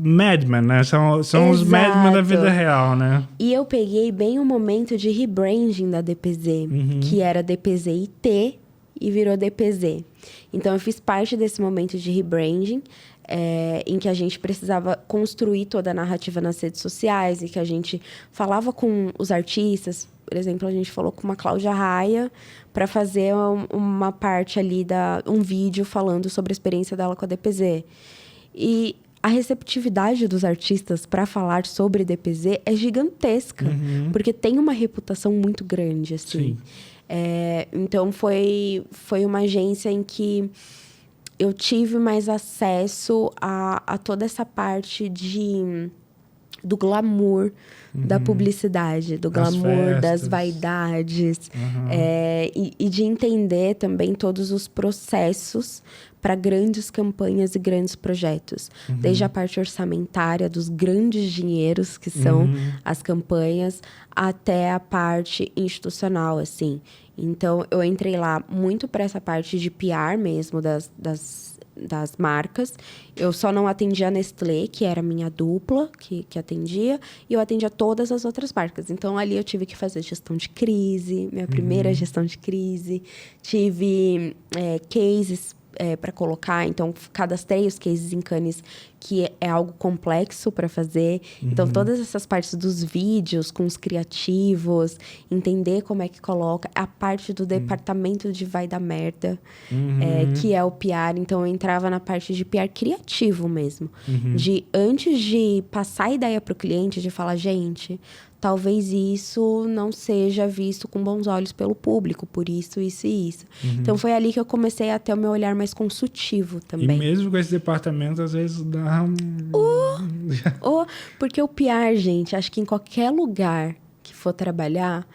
Mad Men, né? São os Mad Men da vida real, né? E eu peguei bem o momento de rebranding da DPZ, que era DPZ IT e virou DPZ. Então, eu fiz parte desse momento de rebranding, em que a gente precisava construir toda a narrativa nas redes sociais, e que a gente falava com os artistas. Por exemplo, a gente falou com uma Cláudia Raia para fazer uma parte ali, um vídeo falando sobre a experiência dela com a DPZ. E a receptividade dos artistas para falar sobre DPZ é gigantesca, porque tem uma reputação muito grande, assim. Então, foi uma agência em que eu tive mais acesso a toda essa parte do glamour da publicidade, do glamour das vaidades, e de entender também todos os processos para grandes campanhas e grandes projetos. Desde a parte orçamentária, dos grandes dinheiros que são as campanhas, até a parte institucional, assim. Então, eu entrei lá muito para essa parte de PR mesmo, das marcas. Eu só não atendia a Nestlé, que era a minha dupla que atendia, e eu atendia todas as outras marcas. Então, ali eu tive que fazer gestão de crise, minha primeira gestão de crise. Tive cases para colocar, então cadastrei os cases em Cannes, que é algo complexo para fazer. Então, todas essas partes dos vídeos com os criativos, entender como é que coloca, a parte do departamento de vai dar merda, que é o PR. Então, eu entrava na parte de PR criativo mesmo. De, antes de passar a ideia para o cliente, de falar, gente, talvez isso não seja visto com bons olhos pelo público, por isso, isso e isso. Então, foi ali que eu comecei a ter o meu olhar mais consultivo também. E mesmo com esse departamento, às vezes dá porque o PR, gente, acho que em qualquer lugar que for trabalhar,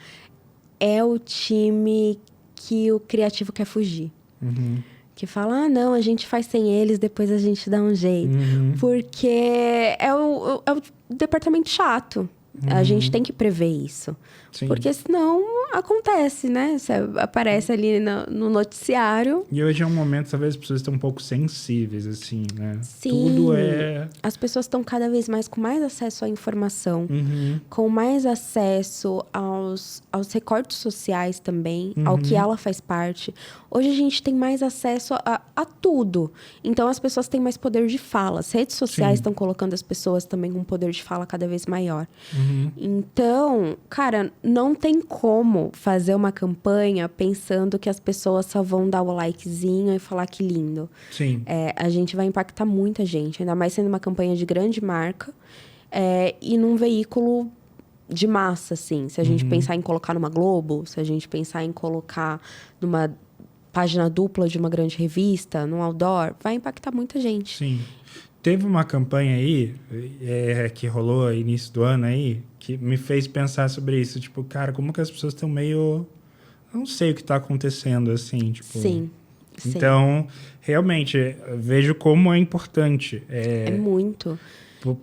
é o time que o criativo quer fugir. Que fala, não, a gente faz sem eles, depois a gente dá um jeito. Porque é o departamento chato. A gente tem que prever isso. Sim. Porque senão acontece, né? Você aparece ali no noticiário. E hoje é um momento, talvez, as pessoas estão um pouco sensíveis, assim, né? Sim. Tudo é... As pessoas estão cada vez mais com mais acesso à informação. Com mais acesso aos recortes sociais também. Ao que ela faz parte. Hoje a gente tem mais acesso a tudo. Então, as pessoas têm mais poder de fala. As redes sociais estão colocando as pessoas também com um poder de fala cada vez maior. Então, cara, não tem como fazer uma campanha pensando que as pessoas só vão dar o likezinho e falar que lindo. Sim. A gente vai impactar muita gente, ainda mais sendo uma campanha de grande marca e num veículo de massa, assim. Se a gente pensar em colocar numa Globo, se a gente pensar em colocar numa página dupla de uma grande revista, num outdoor, vai impactar muita gente. Sim. Teve uma campanha aí, que rolou início do ano aí, que me fez pensar sobre isso. Tipo, cara, como que as pessoas estão meio... Eu não sei o que está acontecendo, assim, tipo... Sim. Então, realmente, vejo como é importante. É muito.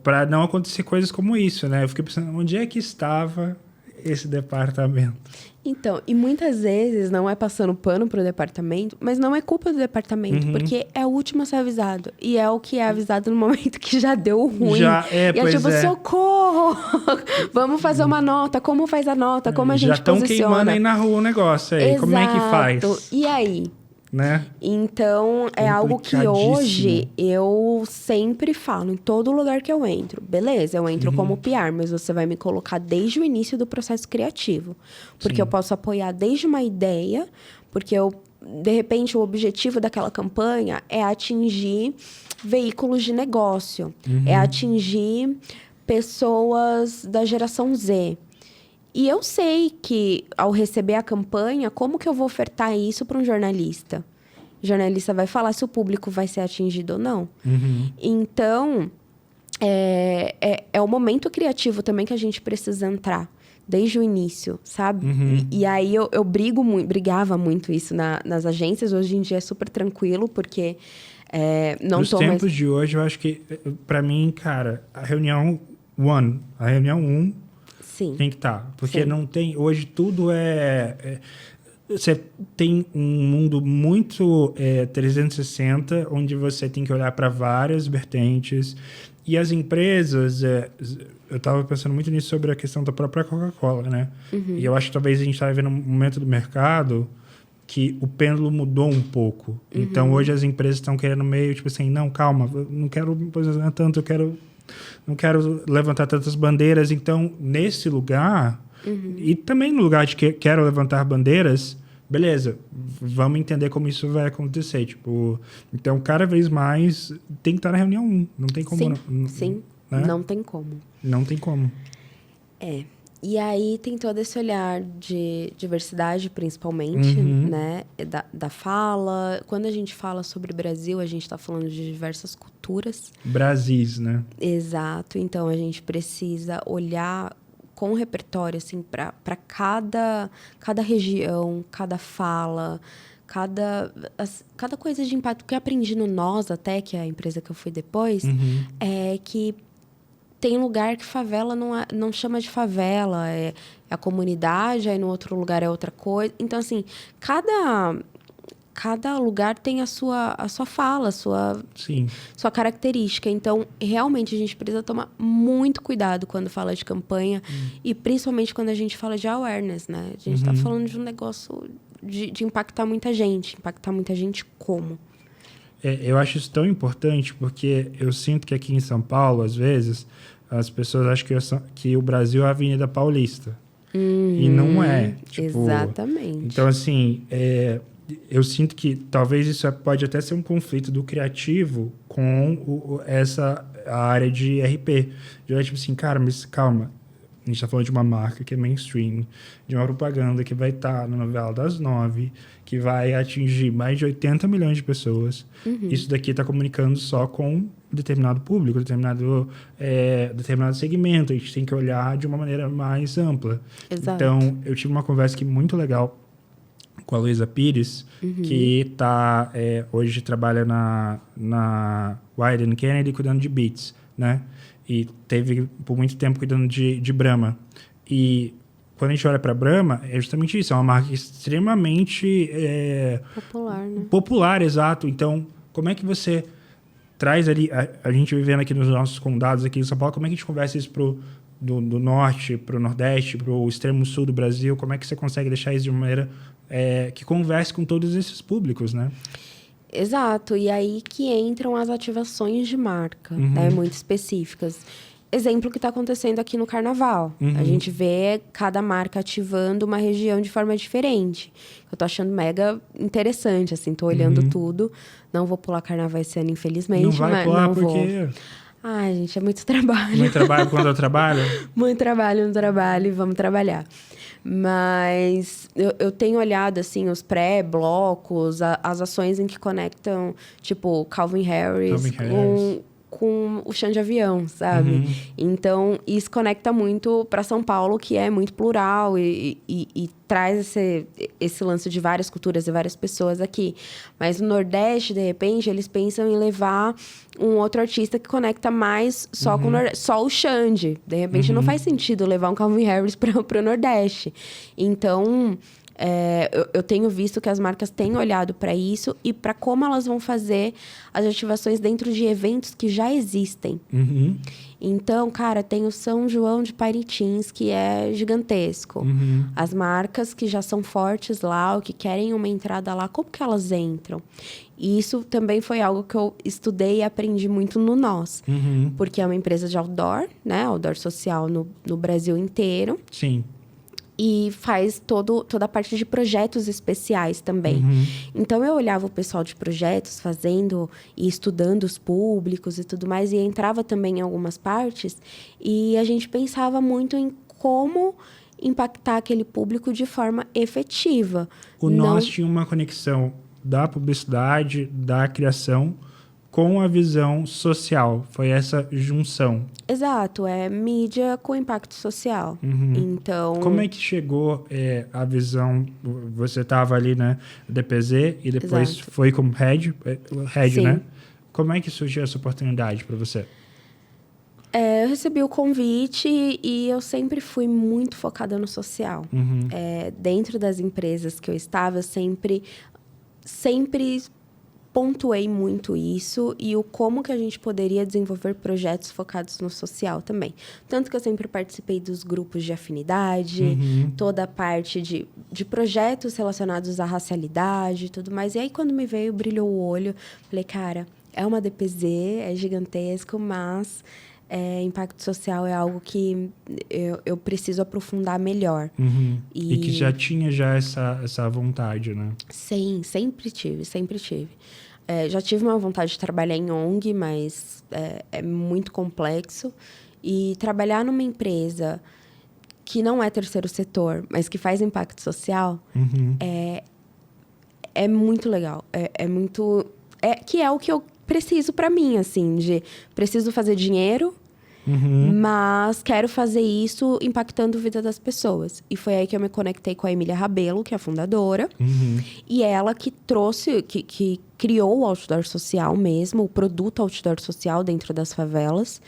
Para não acontecer coisas como isso, né? Eu fiquei pensando, onde é que estava esse departamento? Então, e muitas vezes não é passando pano pro departamento, mas não é culpa do departamento, porque é o último a ser avisado. E é o que é avisado no momento que já deu ruim. Já é, e pois tipo, socorro! Vamos fazer uma nota, como faz a nota, como a gente posiciona. Já estão queimando aí na rua o negócio aí, como é que faz? E aí? Né? Então, é algo que hoje eu sempre falo, em todo lugar que eu entro. Beleza, eu entro como PR, mas você vai me colocar desde o início do processo criativo. Porque eu posso apoiar desde uma ideia, porque de repente, o objetivo daquela campanha é atingir veículos de negócio, é atingir pessoas da geração Z. E eu sei que, ao receber a campanha, como que eu vou ofertar isso para um jornalista? O jornalista vai falar se o público vai ser atingido ou não. Então, é o momento criativo também que a gente precisa entrar, desde o início, sabe? E aí eu brigava muito isso nas agências. Hoje em dia é super tranquilo, porque não Nos tempos de hoje, eu acho que, para mim, cara, a reunião 1... Sim. Tem que estar. Porque não tem... Hoje tudo você tem um mundo muito 360, onde você tem que olhar para várias vertentes. E as empresas... eu estava pensando muito nisso sobre a questão da própria Coca-Cola, né? E eu acho que talvez a gente está vivendo um momento do mercado que o pêndulo mudou um pouco. Então, hoje as empresas estão querendo meio, tipo assim, não, calma, eu não quero me posicionar tanto, não quero levantar tantas bandeiras. Então, nesse lugar, e também no lugar de que quero levantar bandeiras, beleza, vamos entender como isso vai acontecer. Tipo, então, cada vez mais tem que estar na reunião 1. Não tem como. Sim, né? não tem como. Não tem como. E aí tem todo esse olhar de diversidade, principalmente, né? Da fala. Quando a gente fala sobre Brasil, a gente está falando de diversas culturas. Brasis, né? Exato. Então, a gente precisa olhar com repertório, assim, para cada região, cada fala, cada coisa de impacto. O que eu aprendi no Nós, até, que é a empresa que eu fui depois, é que tem lugar que favela não chama de favela, é a comunidade, aí no outro lugar é outra coisa. Então, assim, cada lugar tem a sua fala, a sua característica. Então, realmente, a gente precisa tomar muito cuidado quando fala de campanha e principalmente quando a gente fala de awareness, né? A gente está falando de um negócio de impactar muita gente. Impactar muita gente como? Eu acho isso tão importante porque eu sinto que aqui em São Paulo, às vezes, as pessoas acham que o Brasil é a Avenida Paulista. E não é. Tipo, exatamente. Então, assim, eu sinto que talvez isso pode até ser um conflito do criativo com a área de RP. Tipo assim, cara, mas calma. A gente está falando de uma marca que é mainstream, de uma propaganda que vai estar na novela das 9, que vai atingir mais de 80 milhões de pessoas. Isso daqui está comunicando só com determinado público, determinado segmento. A gente tem que olhar de uma maneira mais ampla. Exato. Então, eu tive uma conversa aqui muito legal com a Luísa Pires, que hoje trabalha na Wieden Kennedy cuidando de Beats, né? E teve por muito tempo cuidando de Brahma. E quando a gente olha para Brahma, é justamente isso. É uma marca extremamente popular, né? Popular, exato. Então, como é que você traz ali... A gente vivendo aqui nos nossos condados aqui em São Paulo, como é que a gente conversa isso do norte para o nordeste, para o extremo sul do Brasil? Como é que você consegue deixar isso de uma maneira que converse com todos esses públicos, né? Exato, e aí que entram as ativações de marca, né, muito específicas. Exemplo que está acontecendo aqui no Carnaval. A gente vê cada marca ativando uma região de forma diferente. Eu tô achando mega interessante, assim, tô olhando tudo. Não vou pular Carnaval esse ano, infelizmente. Não vai pular não porque... Ai, gente, é muito trabalho. Muito trabalho quando eu trabalho? Muito trabalho no trabalho e vamos trabalhar. Mas eu tenho olhado, assim, os pré-blocos, as ações em que conectam, tipo, Calvin Harris com o chão de avião, sabe? Então, isso conecta muito para São Paulo, que é muito plural e traz esse lance de várias culturas e várias pessoas aqui. Mas no Nordeste, de repente, eles pensam em levar um outro artista que conecta mais só com o Nordeste, só o Xande. De repente, não faz sentido levar um Calvin Harris para o Nordeste. Então... eu tenho visto que as marcas têm olhado para isso e para como elas vão fazer as ativações dentro de eventos que já existem. Então, cara, tem o São João de Parintins, que é gigantesco. As marcas que já são fortes lá, ou que querem uma entrada lá, como que elas entram? E isso também foi algo que eu estudei e aprendi muito no Nós. Porque é uma empresa de outdoor, né? Outdoor social no Brasil inteiro. Sim. E faz toda a parte de projetos especiais também. Então, eu olhava o pessoal de projetos fazendo e estudando os públicos e tudo mais. E entrava também em algumas partes. E a gente pensava muito em como impactar aquele público de forma efetiva. Nós tinha uma conexão da publicidade, da criação, com a visão social. Foi essa junção. Exato, é mídia com impacto social. Então... Como é que chegou a visão? Você estava ali, né, DPZ, e depois foi como head, né? Como é que surgiu essa oportunidade para você? Eu recebi o convite e eu sempre fui muito focada no social. Dentro das empresas que eu estava, eu sempre pontuei muito isso e o como que a gente poderia desenvolver projetos focados no social também. Tanto que eu sempre participei dos grupos de afinidade, toda a parte de projetos relacionados à racialidade e tudo mais. E aí, quando me veio, brilhou o olho. Falei, cara, é uma DPZ, é gigantesco, mas... impacto social é algo que eu preciso aprofundar melhor. E que já tinha essa vontade, né? Sim, sempre tive. Já tive uma vontade de trabalhar em ONG, mas é muito complexo. E trabalhar numa empresa que não é terceiro setor, mas que faz impacto social, é muito legal. Que é o que eu preciso para mim, assim, preciso fazer dinheiro, mas quero fazer isso impactando a vida das pessoas. E foi aí que eu me conectei com a Emília Rabelo, que é a fundadora. E ela que trouxe, que criou o outdoor social mesmo, o produto outdoor social dentro das favelas.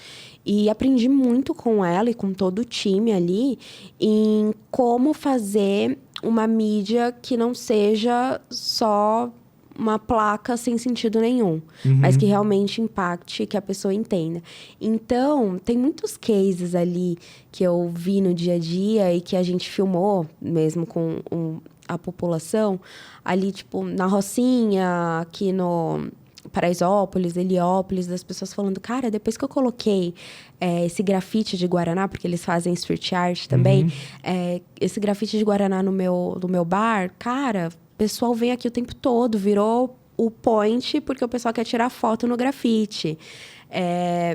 E aprendi muito com ela e com todo o time ali em como fazer uma mídia que não seja só uma placa sem sentido nenhum, mas que realmente impacte, que a pessoa entenda. Então, tem muitos cases ali que eu vi no dia a dia e que a gente filmou mesmo com a população, ali, tipo, na Rocinha, aqui no Paraisópolis, Heliópolis, das pessoas falando, cara, depois que eu coloquei esse grafite de Guaraná, porque eles fazem street art também, esse grafite de Guaraná no meu bar, cara... O pessoal vem aqui o tempo todo, virou o point, porque o pessoal quer tirar foto no grafite.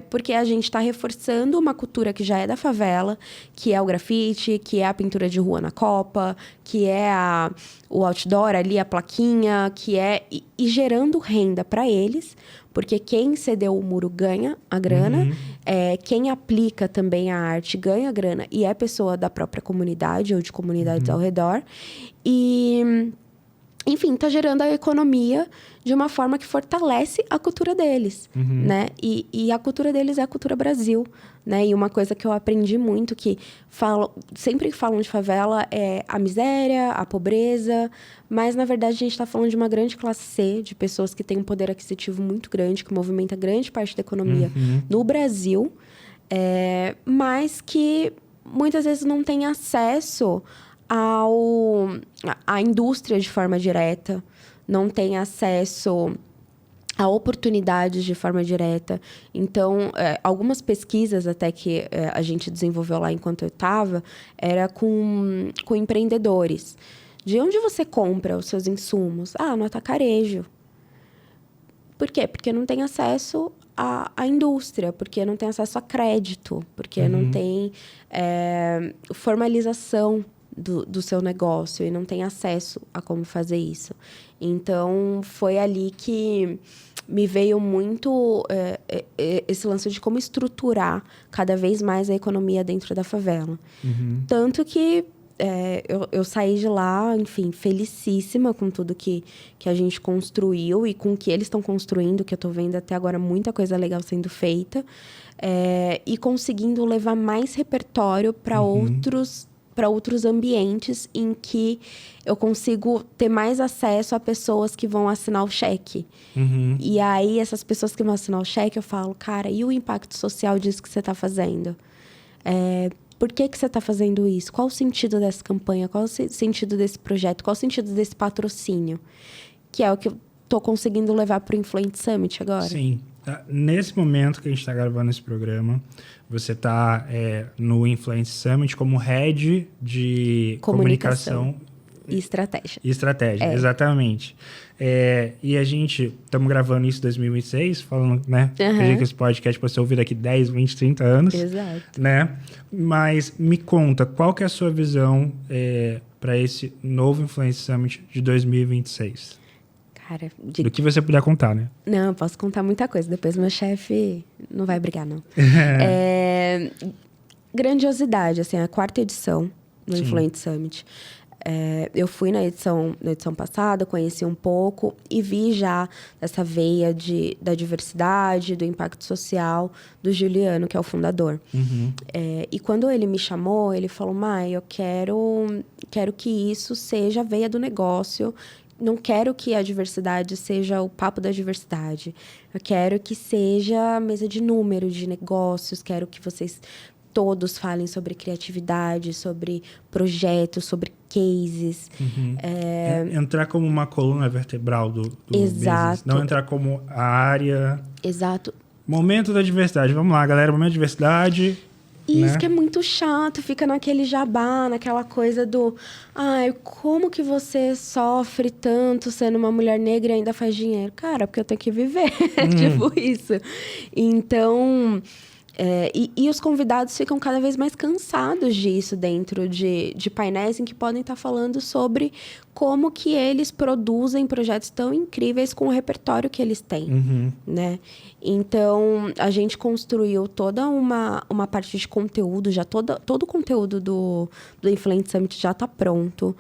Porque a gente está reforçando uma cultura que já é da favela, que é o grafite, que é a pintura de rua na Copa, que é o outdoor ali, a plaquinha, e gerando renda para eles, porque quem cedeu o muro ganha a grana, quem aplica também a arte ganha a grana, e é pessoa da própria comunidade ou de comunidades ao redor. E... enfim, está gerando a economia de uma forma que fortalece a cultura deles, né? E a cultura deles é a cultura Brasil, né? E uma coisa que eu aprendi muito, sempre que falam de favela, é a miséria, a pobreza, mas, na verdade, a gente está falando de uma grande classe C, de pessoas que têm um poder aquisitivo muito grande, que movimenta grande parte da economia no Brasil, mas que muitas vezes não tem acesso à indústria de forma direta, não tem acesso a oportunidades de forma direta. Então, algumas pesquisas até que a gente desenvolveu lá enquanto eu estava, era com empreendedores. De onde você compra os seus insumos? No atacarejo. Por quê? Porque não tem acesso à indústria, porque não tem acesso a crédito, porque não tem formalização do seu negócio e não tem acesso a como fazer isso. Então, foi ali que me veio muito esse lance de como estruturar cada vez mais a economia dentro da favela. Tanto que eu saí de lá, enfim, felicíssima com tudo que a gente construiu e com o que eles estão construindo, que eu estou vendo até agora muita coisa legal sendo feita, e conseguindo levar mais repertório para outros ambientes em que eu consigo ter mais acesso a pessoas que vão assinar o cheque. E aí, essas pessoas que vão assinar o cheque, eu falo, cara, e o impacto social disso que você está fazendo? Por que você está fazendo isso? Qual o sentido dessa campanha? Qual o sentido desse projeto? Qual o sentido desse patrocínio? Que é o que eu estou conseguindo levar para o Influent Summit agora. Sim. Nesse momento que a gente está gravando esse programa, você está no Influent Summit como head de comunicação e estratégia. Estratégia, exatamente. E a gente, estamos gravando isso em 2026, falando, né? Acredito que esse podcast pode ser ouvido daqui 10, 20, 30 anos. Exato. Né? Mas me conta, qual que é a sua visão para esse novo Influent Summit de 2026? Cara, do que você puder contar, né? Não, eu posso contar muita coisa. Depois meu chefe não vai brigar, não. Grandiosidade, assim, a 4ª edição do Influent Summit. Eu fui na edição passada, conheci um pouco e vi já essa veia da diversidade, do impacto social do Juliano, que é o fundador. E quando ele me chamou, ele falou, Mai, eu quero que isso seja a veia do negócio. Não quero que a diversidade seja o papo da diversidade. Eu quero que seja a mesa de número de negócios. Quero que vocês todos falem sobre criatividade, sobre projetos, sobre cases. Entrar como uma coluna vertebral do Exato. business. Não entrar como a área... Exato. Momento da diversidade. Vamos lá, galera. Momento da diversidade... Isso que é muito chato, fica naquele jabá, naquela coisa do... Ai, como que você sofre tanto sendo uma mulher negra e ainda faz dinheiro? Cara, porque eu tenho que viver, tipo isso. Então... E os convidados ficam cada vez mais cansados disso dentro de painéis em que podem estar falando sobre como que eles produzem projetos tão incríveis com o repertório que eles têm, né? Então, a gente construiu toda uma parte de conteúdo, já todo o conteúdo do Influent Summit já está pronto.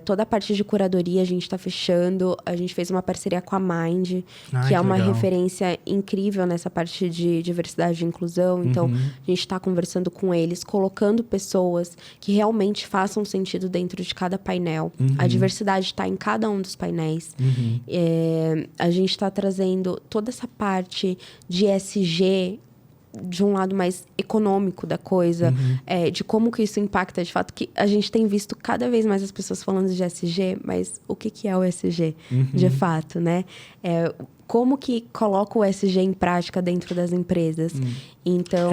Toda a parte de curadoria a gente está fechando. A gente fez uma parceria com a Mind, que é uma referência incrível nessa parte de diversidade e inclusão. Então, a gente está conversando com eles, colocando pessoas que realmente façam sentido dentro de cada painel. A diversidade está em cada um dos painéis. A gente está trazendo toda essa parte de ESG de um lado mais econômico da coisa, de como que isso impacta, de fato, que a gente tem visto cada vez mais as pessoas falando de ESG, mas o que é o ESG, de fato, né? Como que coloca o ESG em prática dentro das empresas. Então...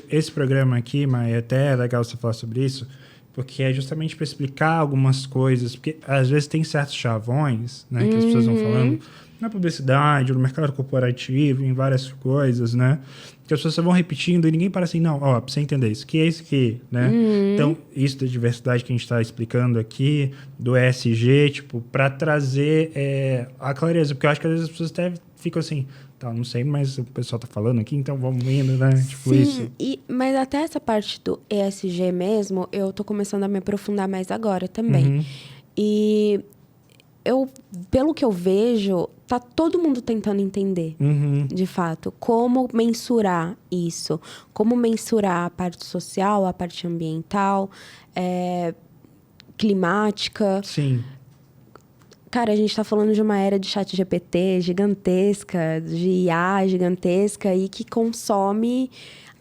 esse programa aqui, mas é até legal você falar sobre isso, porque é justamente para explicar algumas coisas, porque às vezes tem certos chavões, né, que as pessoas vão falando na publicidade, no mercado corporativo, em várias coisas, né, que as pessoas vão repetindo e ninguém para assim, não, ó, pra você entender, isso aqui é isso aqui, né? Então, isso da diversidade que a gente está explicando aqui, do ESG, tipo, para trazer a clareza, porque eu acho que às vezes as pessoas até ficam assim, tá, não sei, mas o pessoal tá falando aqui, então vamos indo, né? Tipo Sim, isso. Mas até essa parte do ESG mesmo, eu tô começando a me aprofundar mais agora também. E pelo que eu vejo, tá todo mundo tentando entender, de fato, como mensurar isso, como mensurar a parte social, a parte ambiental, climática. Sim. Cara, a gente está falando de uma era de chat GPT gigantesca, de IA gigantesca e que consome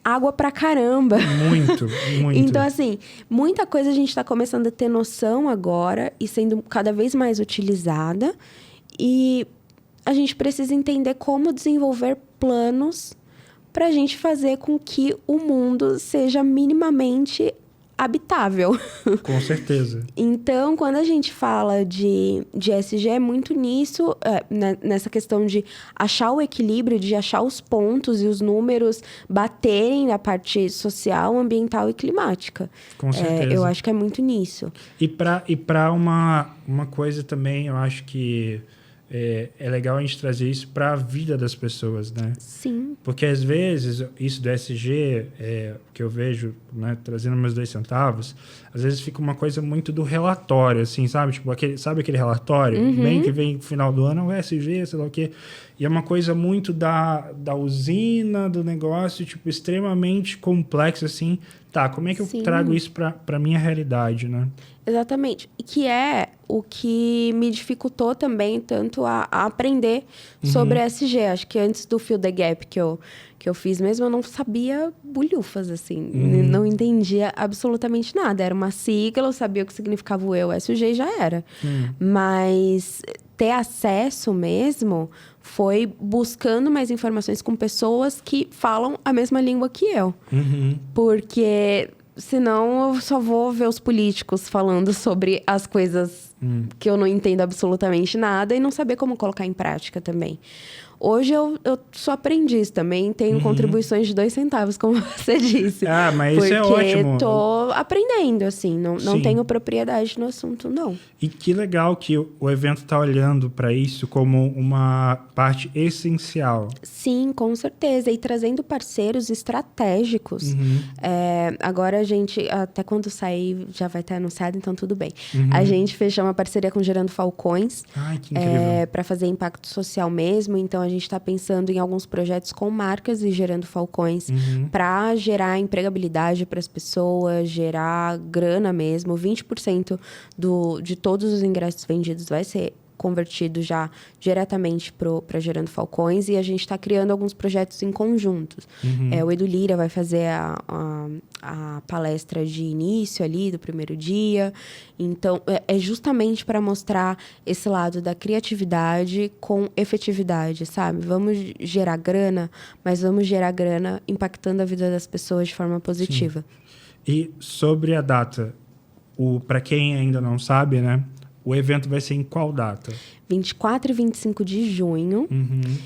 água pra caramba. Muito. Então, assim, muita coisa a gente está começando a ter noção agora e sendo cada vez mais utilizada. E a gente precisa entender como desenvolver planos para a gente fazer com que o mundo seja minimamente habitável. Com certeza. Então, quando a gente fala de ESG, é muito nisso, nessa questão de achar o equilíbrio, de achar os pontos e os números baterem na parte social, ambiental e climática. Com certeza. Eu acho que é muito nisso. E para uma coisa também, eu acho que é legal a gente trazer isso para a vida das pessoas, né? Sim. Porque, às vezes, isso do ESG, que eu vejo, né, trazendo meus 2 centavos, às vezes fica uma coisa muito do relatório, assim, sabe? Tipo, sabe aquele relatório? Bem que vem no final do ano, o ESG, sei lá o quê. E é uma coisa muito da usina, do negócio, tipo, extremamente complexo, assim. Tá, como é que eu trago isso para minha realidade, né? Exatamente. E que é o que me dificultou também tanto a aprender sobre ESG. Acho que antes do Fill the Gap que eu fiz mesmo, eu não sabia bulhufas, assim. Não entendia absolutamente nada. Era uma sigla, eu sabia o que significava o ESG e já era. Mas ter acesso mesmo foi buscando mais informações com pessoas que falam a mesma língua que eu. Porque senão eu só vou ver os políticos falando sobre as coisas que eu não entendo absolutamente nada e não saber como colocar em prática também. Hoje eu sou aprendiz também, tenho contribuições de 2 centavos, como você disse. Ah, mas isso é ótimo. Porque tô aprendendo, assim, não tenho propriedade no assunto, não. E que legal que o evento está olhando para isso como uma parte essencial. Sim, com certeza. E trazendo parceiros estratégicos. Agora a gente, até quando sair, já vai estar anunciado, então tudo bem. A gente fechou uma parceria com Gerando Falcões. Ai, que incrível. Para fazer impacto social mesmo. Então a gente está pensando em alguns projetos com marcas e Gerando Falcões para gerar empregabilidade para as pessoas, gerar grana mesmo. 20% de todos os ingressos vendidos vai ser convertido já diretamente para Gerando Falcões, e a gente está criando alguns projetos em conjuntos. O Edu Lira vai fazer a palestra de início ali, do primeiro dia. Então, é justamente para mostrar esse lado da criatividade com efetividade, sabe? Vamos gerar grana, mas vamos gerar grana impactando a vida das pessoas de forma positiva. Sim. E sobre a data, para quem ainda não sabe, né? O evento vai ser em qual data? 24 e 25 de junho.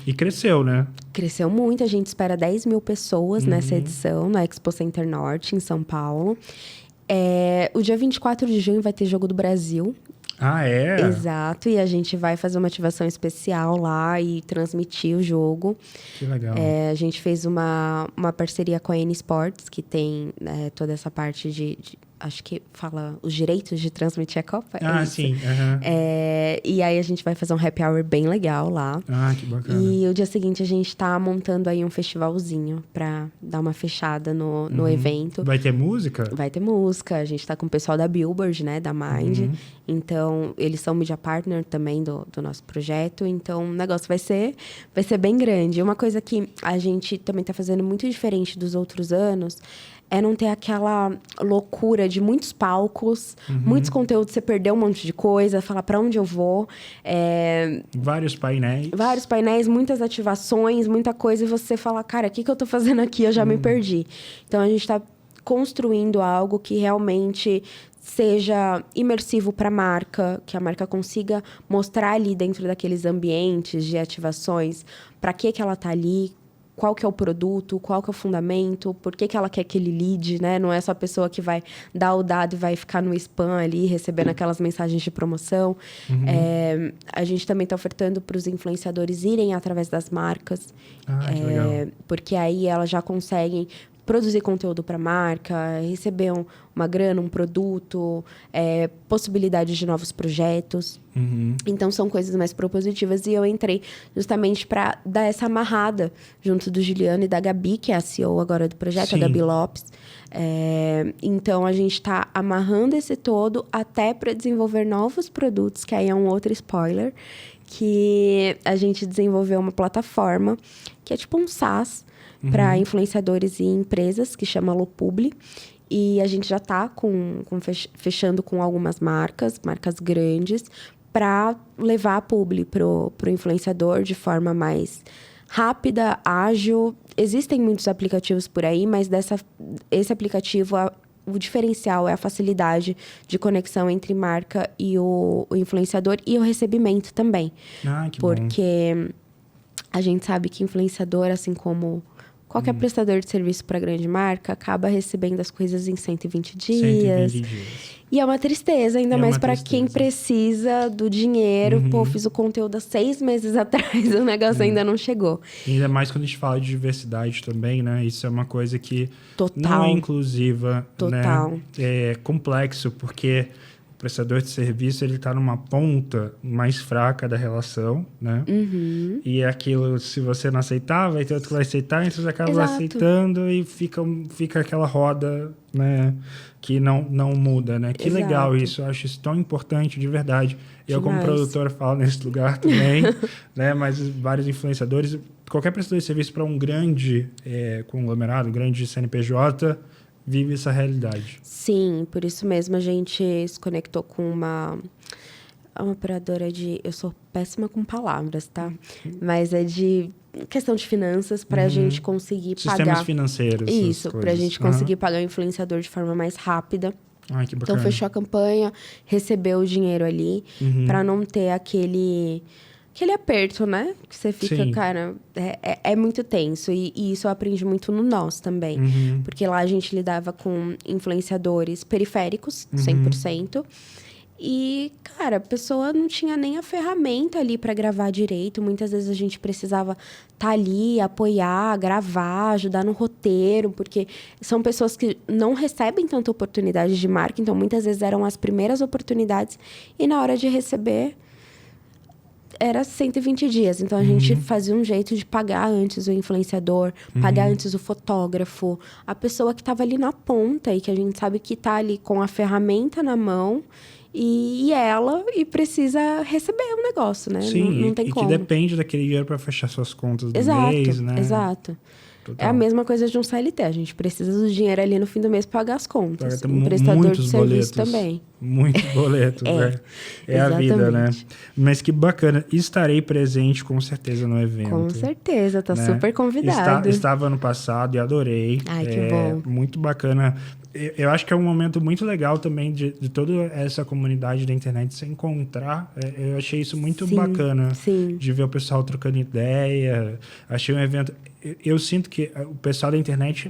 E cresceu, né? Cresceu muito. A gente espera 10 mil pessoas nessa edição, na Expo Center Norte, em São Paulo. O dia 24 de junho vai ter Jogo do Brasil. Ah, é? Exato. E a gente vai fazer uma ativação especial lá e transmitir o jogo. Que legal. A gente fez uma parceria com a N Sports, que tem toda essa parte de acho que fala os direitos de transmitir a Copa. Sim. E aí a gente vai fazer um happy hour bem legal lá. Ah, que bacana. E o dia seguinte a gente tá montando aí um festivalzinho pra dar uma fechada no evento. Vai ter música? Vai ter música. A gente tá com o pessoal da Billboard, né? Da Mind. Então, eles são media partner também do nosso projeto. Então, o negócio vai ser bem grande. Uma coisa que a gente também tá fazendo muito diferente dos outros anos é não ter aquela loucura de muitos palcos, muitos conteúdos, você perdeu um monte de coisa, falar para onde eu vou. Vários painéis, muitas ativações, muita coisa, e você fala, cara, o que eu tô fazendo aqui? Eu já me perdi. Então, a gente tá construindo algo que realmente seja imersivo para a marca, que a marca consiga mostrar ali dentro daqueles ambientes de ativações para que ela tá ali, qual que é o produto, qual que é o fundamento, por que ela quer aquele lead, né? Não é só a pessoa que vai dar o dado e vai ficar no spam ali, recebendo aquelas mensagens de promoção. A gente também está ofertando para os influenciadores irem através das marcas. Que legal. Porque aí elas já conseguem produzir conteúdo para a marca, receber uma grana, um produto, possibilidades de novos projetos. Então, são coisas mais propositivas. E eu entrei justamente para dar essa amarrada junto do Juliano e da Gabi, que é a CEO agora do projeto, a Gabi Lopes. Então, a gente está amarrando esse todo até para desenvolver novos produtos, que aí é um outro spoiler, que a gente desenvolveu uma plataforma que é tipo um SaaS, para influenciadores e empresas, que chama Lopubli. E a gente já está fechando com algumas marcas grandes, para levar a publi pro influenciador de forma mais rápida, ágil. Existem muitos aplicativos por aí, mas esse aplicativo, o diferencial é a facilidade de conexão entre marca e o influenciador e o recebimento também. Que porque a gente sabe que influenciador, assim como qualquer prestador de serviço para grande marca, acaba recebendo as coisas em 120 dias. 120 dias. E é uma tristeza, ainda mais para quem precisa do dinheiro. Pô, fiz o conteúdo há 6 meses atrás, o negócio ainda não chegou. E ainda mais quando a gente fala de diversidade também, né? Isso é uma coisa que não é inclusiva, né? É complexo, porque o prestador de serviço, ele tá numa ponta mais fraca da relação, né? E aquilo, se você não aceitar, vai ter outro que vai aceitar, então você acaba aceitando e fica aquela roda, né? Que não muda, né? Que legal isso, eu acho isso tão importante, de verdade. Eu, como produtora, falo nesse lugar também, né? Mas vários influenciadores, qualquer prestador de serviço para um grande conglomerado, um grande CNPJ, vive essa realidade. Sim, por isso mesmo a gente se conectou com uma operadora de... Eu sou péssima com palavras, tá? Mas é de questão de finanças para a gente conseguir pagar... Sistemas financeiros. Isso, para a gente conseguir pagar o influenciador de forma mais rápida. Ai, que bacana. Então, fechou a campanha, recebeu o dinheiro ali, para não ter aquele aperto, né? Que você fica, cara, é muito tenso. E isso eu aprendi muito no nós também. Porque lá a gente lidava com influenciadores periféricos, 100%. E, cara, a pessoa não tinha nem a ferramenta ali para gravar direito. Muitas vezes a gente precisava estar ali, apoiar, gravar, ajudar no roteiro, porque são pessoas que não recebem tanta oportunidade de marca, então muitas vezes eram as primeiras oportunidades e na hora de receber era 120 dias. Então a gente fazia um jeito de pagar antes o influenciador, pagar antes o fotógrafo, a pessoa que estava ali na ponta e que a gente sabe que está ali com a ferramenta na mão. E precisa receber o negócio, né? Sim, não tem como. Que depende daquele dinheiro para fechar suas contas do mês, né? Exato. Total. É a mesma coisa de um CLT. A gente precisa do dinheiro ali no fim do mês para pagar as contas. Um prestador de serviço também. Muitos boletos, né? É a vida, né? Mas que bacana. Estarei presente, com certeza, no evento. Com certeza. Tá super convidado. Estava ano passado e adorei. Ai, que bom. Muito bacana. Eu acho que é um momento muito legal também de toda essa comunidade da internet se encontrar. Eu achei isso muito bacana. Sim. De ver o pessoal trocando ideia. Achei um evento... Eu sinto que o pessoal da internet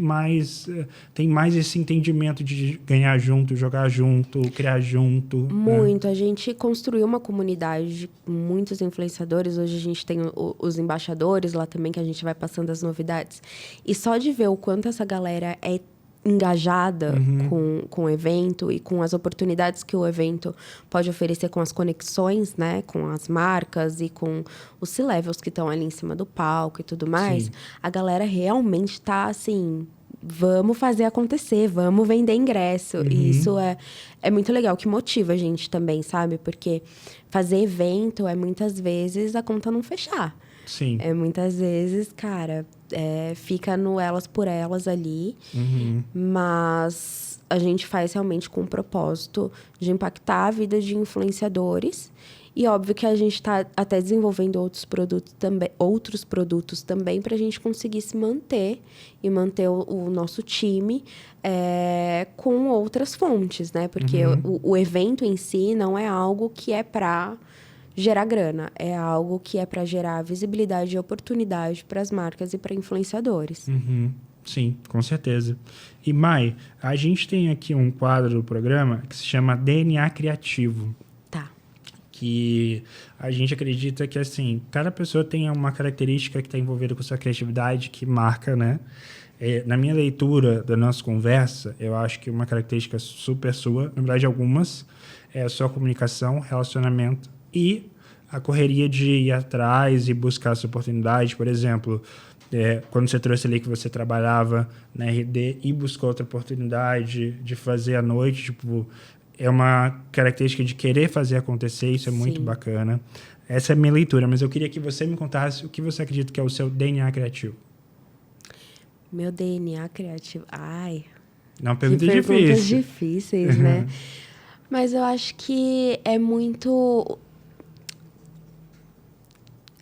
tem mais esse entendimento de ganhar junto, jogar junto, criar junto. Muito. Né? A gente construiu uma comunidade de muitos influenciadores. Hoje a gente tem os embaixadores lá também, que a gente vai passando as novidades. E só de ver o quanto essa galera é engajada com o evento e com as oportunidades que o evento pode oferecer, com as conexões, né, com as marcas e com os C-levels que estão ali em cima do palco e tudo mais. Sim. A galera realmente está assim, vamos fazer acontecer, vamos vender ingresso. E isso é muito legal, que motiva a gente também, sabe? Porque fazer evento é muitas vezes a conta não fechar. Sim. Muitas vezes, cara, fica no elas por elas ali, mas a gente faz realmente com o propósito de impactar a vida de influenciadores. E óbvio que a gente está até desenvolvendo outros produtos também para a gente conseguir se manter e manter o nosso time com outras fontes, né? Porque o evento em si não é algo que é para gerar grana, é algo que é para gerar visibilidade e oportunidade para as marcas e para influenciadores. Sim, com certeza. E, Mai, a gente tem aqui um quadro do programa que se chama DNA Criativo. Tá. Que a gente acredita que, assim, cada pessoa tem uma característica que está envolvida com sua criatividade que marca, né? Na minha leitura da nossa conversa, eu acho que uma característica super sua, na verdade algumas, é a sua comunicação, relacionamento e a correria de ir atrás e buscar essa oportunidade. Por exemplo, quando você trouxe ali que você trabalhava na RD e buscou outra oportunidade de fazer à noite, tipo, é uma característica de querer fazer acontecer, isso é muito bacana. Essa é a minha leitura, mas eu queria que você me contasse o que você acredita que é o seu DNA criativo. Meu DNA criativo? Ai, não, pergunta que difícil. Perguntas difíceis, né? Mas eu acho que é muito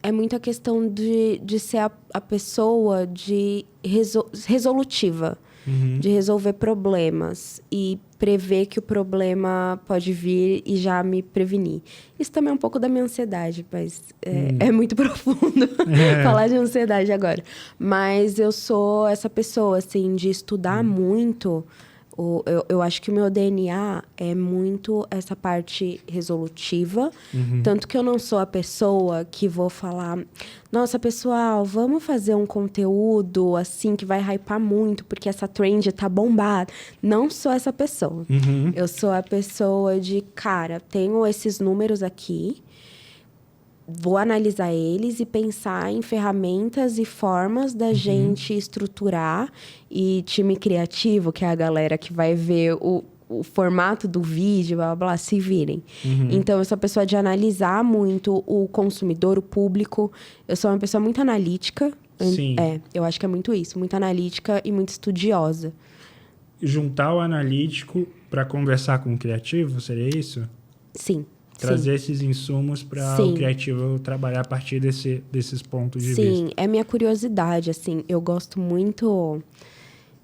é muito a questão de ser a pessoa resolutiva, de resolver problemas e prever que o problema pode vir e já me prevenir. Isso também é um pouco da minha ansiedade, mas é muito profundo falar de ansiedade agora. Mas eu sou essa pessoa, assim, de estudar muito. Eu acho que o meu DNA é muito essa parte resolutiva. Tanto que eu não sou a pessoa que vou falar... Nossa, pessoal, vamos fazer um conteúdo assim que vai hypar muito, porque essa trend tá bombada. Não sou essa pessoa. Eu sou a pessoa de, cara, tenho esses números aqui, vou analisar eles e pensar em ferramentas e formas da gente estruturar. E time criativo, que é a galera que vai ver o formato do vídeo, blá, blá, blá, se virem. Então, eu sou a pessoa de analisar muito o consumidor, o público. Eu sou uma pessoa muito analítica. Sim. Eu acho que é muito isso. Muito analítica e muito estudiosa. Juntar o analítico para conversar com o criativo, seria isso? Sim. Trazer esses insumos para o criativo trabalhar a partir desses pontos de vista. Sim, é minha curiosidade, assim. Eu gosto muito...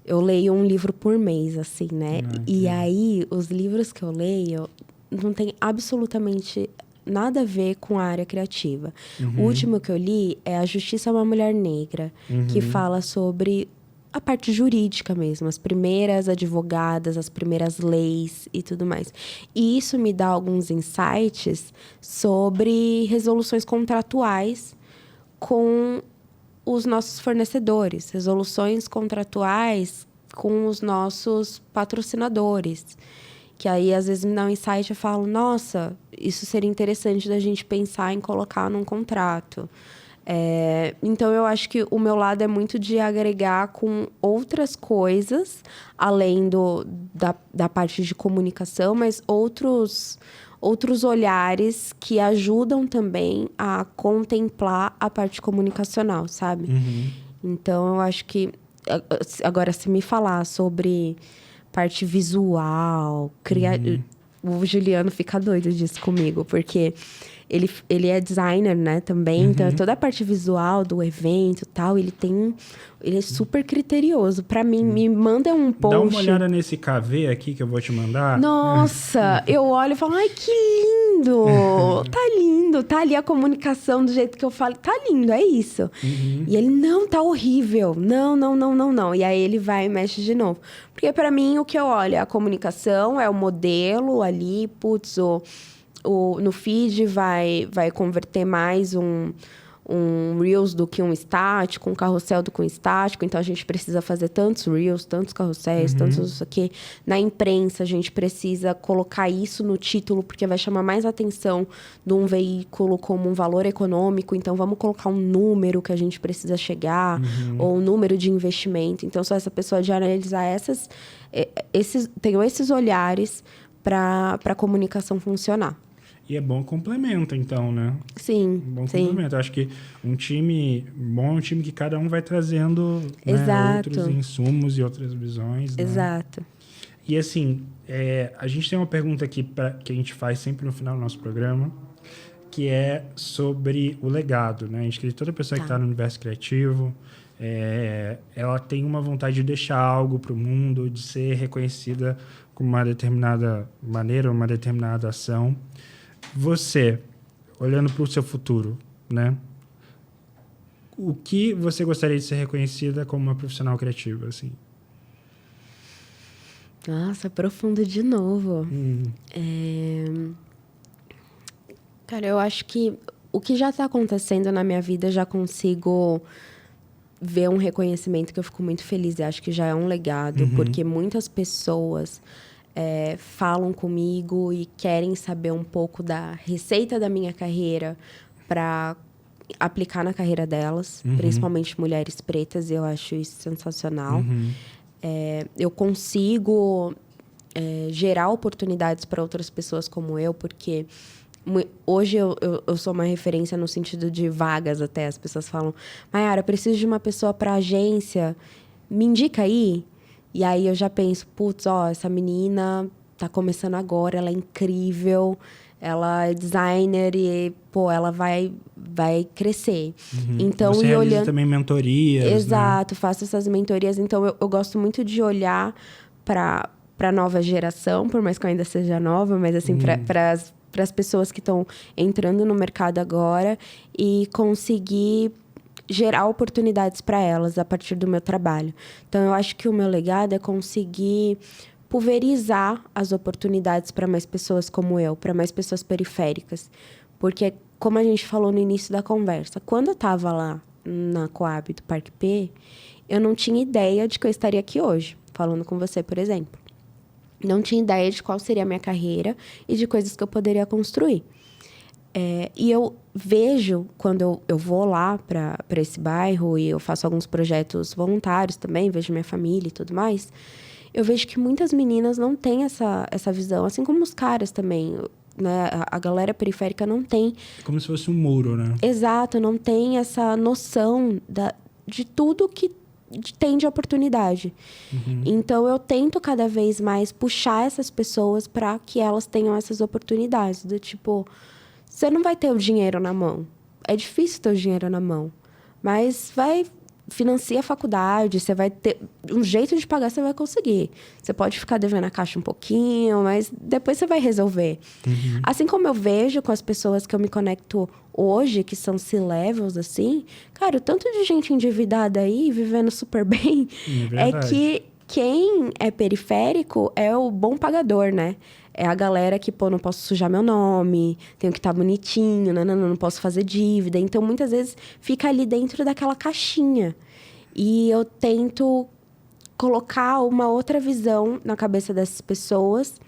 Eu leio um livro por mês, assim, né? E aí, os livros que eu leio não tem absolutamente nada a ver com a área criativa. O último que eu li é A Justiça a uma Mulher Negra, que fala sobre a parte jurídica mesmo, as primeiras advogadas, as primeiras leis e tudo mais. E isso me dá alguns insights sobre resoluções contratuais com os nossos fornecedores, resoluções contratuais com os nossos patrocinadores. Que aí, às vezes, me dá um insight e eu falo, nossa, isso seria interessante da gente pensar em colocar num contrato. Então, eu acho que o meu lado é muito de agregar com outras coisas, além da parte de comunicação, mas outros olhares que ajudam também a contemplar a parte comunicacional, sabe? Então, eu acho que... Agora, se me falar sobre parte visual, o Juliano fica doido disso comigo, porque... Ele é designer, né, também. Então, toda a parte visual do evento e tal, ele é super criterioso. Pra mim, me manda um post... Dá uma olhada nesse KV aqui que eu vou te mandar. Nossa! Eu olho e falo, ai, que lindo! Tá lindo! Tá ali a comunicação do jeito que eu falo. Tá lindo, é isso. E ele, não, tá horrível. Não, não, não, não, não. E aí, ele vai e mexe de novo. Porque, pra mim, o que eu olho é a comunicação, é o modelo ali, putz, no feed vai converter mais um Reels do que um estático, um carrossel do que um estático. Então, a gente precisa fazer tantos Reels, tantos carrosséis, tantos isso aqui. Na imprensa, a gente precisa colocar isso no título, porque vai chamar mais atenção de um veículo como um valor econômico. Então, vamos colocar um número que a gente precisa chegar, ou um número de investimento. Então, sou essa pessoa de analisar tenho esses olhares para a comunicação funcionar. E é bom complemento, então, né? Sim, bom complemento. Eu acho que um time bom é um time que cada um vai trazendo, né, outros insumos e outras visões. Exato. Né? E assim, a gente tem uma pergunta aqui que a gente faz sempre no final do nosso programa, que é sobre o legado, né? A gente quer que toda pessoa que está no universo criativo, ela tem uma vontade de deixar algo para o mundo, de ser reconhecida com uma determinada maneira, uma determinada ação. Você, olhando para o seu futuro, né? O que você gostaria de ser reconhecida como uma profissional criativa, assim? Nossa, profundo de novo. Cara, eu acho que o que já está acontecendo na minha vida, já consigo ver um reconhecimento que eu fico muito feliz. Eu acho que já é um legado, porque muitas pessoas... falam comigo e querem saber um pouco da receita da minha carreira para aplicar na carreira delas, principalmente mulheres pretas, e eu acho isso sensacional. Eu consigo gerar oportunidades para outras pessoas como eu, porque hoje eu sou uma referência no sentido de vagas até. As pessoas falam, Mayara, eu preciso de uma pessoa para agência, me indica aí. E aí eu já penso, putz, essa menina tá começando agora, ela é incrível, ela é designer e, pô, ela vai crescer. Então, Você realiza também mentorias, exato, né? faço essas mentorias. Então, eu gosto muito de olhar para a nova geração, por mais que eu ainda seja nova, mas assim, para as pessoas que estão entrando no mercado agora e conseguir gerar oportunidades para elas a partir do meu trabalho. Então, eu acho que o meu legado é conseguir pulverizar as oportunidades para mais pessoas como eu, para mais pessoas periféricas. Porque, como a gente falou no início da conversa, quando eu estava lá na Coab do Parque P, eu não tinha ideia de que eu estaria aqui hoje, falando com você, por exemplo. Não tinha ideia de qual seria a minha carreira e de coisas que eu poderia construir. E eu vejo, quando eu vou lá para esse bairro e eu faço alguns projetos voluntários também, vejo minha família e tudo mais, eu vejo que muitas meninas não têm essa visão, assim como os caras também, né? A galera periférica não tem. Como se fosse um muro, né? Exato, não tem essa noção de tudo que tem de oportunidade. Então, eu tento cada vez mais puxar essas pessoas para que elas tenham essas oportunidades. Do tipo, você não vai ter o dinheiro na mão. É difícil ter o dinheiro na mão. Mas financia a faculdade, você vai ter um jeito de pagar, você vai conseguir. Você pode ficar devendo a caixa um pouquinho, mas depois você vai resolver. Assim como eu vejo com as pessoas que eu me conecto hoje, que são C-levels, assim, cara, o tanto de gente endividada aí, vivendo super bem, é que quem é periférico é o bom pagador, né? É a galera que, pô, não posso sujar meu nome, tenho que estar bonitinho, não posso fazer dívida. Então, muitas vezes, fica ali dentro daquela caixinha. E eu tento colocar uma outra visão na cabeça dessas pessoas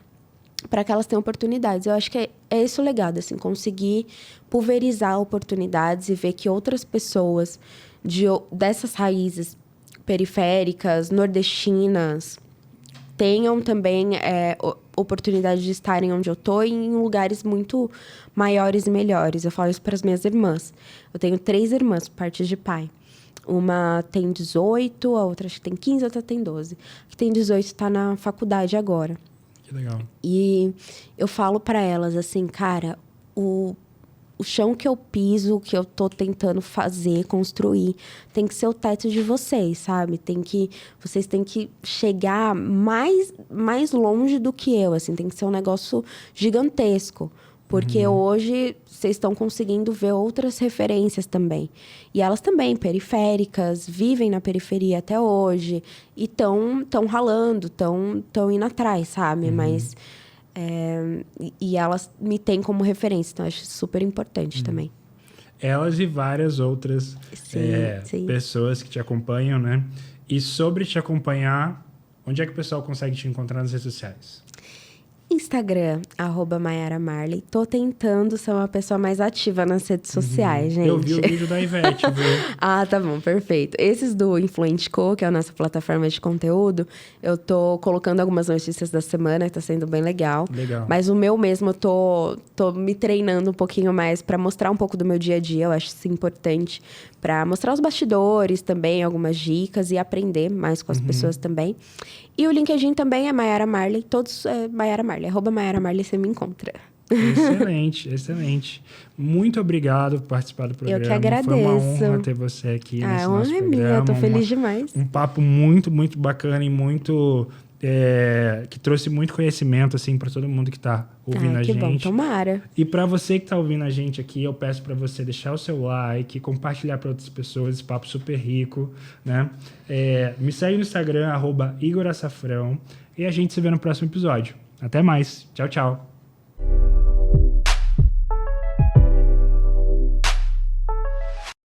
para que elas tenham oportunidades. Eu acho que é esse o legado, assim, conseguir pulverizar oportunidades e ver que outras pessoas dessas raízes periféricas, nordestinas, tenham também oportunidade de estarem onde eu estou e em lugares muito maiores e melhores. Eu falo isso para as minhas irmãs. Eu tenho 3 irmãs, por parte de pai. Uma tem 18, a outra acho que tem 15, a outra tem 12. A que tem 18 está na faculdade agora. Que legal. E eu falo para elas assim, cara, o chão que eu piso, que eu tô tentando fazer, construir, tem que ser o teto de vocês, sabe? Vocês têm que chegar mais longe do que eu, assim, tem que ser um negócio gigantesco. Porque hoje vocês estão conseguindo ver outras referências também. E elas também, periféricas, vivem na periferia até hoje. E estão ralando, estão indo atrás, sabe? Mas... e elas me têm como referência, então eu acho super importante também. Elas e várias outras pessoas que te acompanham, né? E sobre te acompanhar, onde é que o pessoal consegue te encontrar nas redes sociais? Instagram, @MaiaraMarley. Tô tentando ser uma pessoa mais ativa nas redes sociais, gente. Eu vi o vídeo da Ivete, viu? Ah, tá bom, perfeito. Esses do Influente Co, que é a nossa plataforma de conteúdo, eu tô colocando algumas notícias da semana, que tá sendo bem legal. Legal. Mas o meu mesmo, eu tô me treinando um pouquinho mais pra mostrar um pouco do meu dia a dia. Eu acho isso importante. Pra mostrar os bastidores também, algumas dicas e aprender mais com as pessoas também. E o LinkedIn também é Maiara Marley. Todos é Maiara Marley. @Maiara Marley você me encontra. Excelente, excelente. Muito obrigado por participar do programa. Eu que agradeço. Foi uma honra ter você aqui nesse nosso honra é programa. minha, eu tô feliz demais. Um papo muito, muito bacana e muito... que trouxe muito conhecimento, assim, para todo mundo que tá ouvindo a gente. Que bom, tomara. E para você que tá ouvindo a gente aqui, eu peço para você deixar o seu like, compartilhar para outras pessoas esse papo super rico, né? Me segue no Instagram, @IgorAçafrão, e a gente se vê no próximo episódio. Até mais. Tchau, tchau.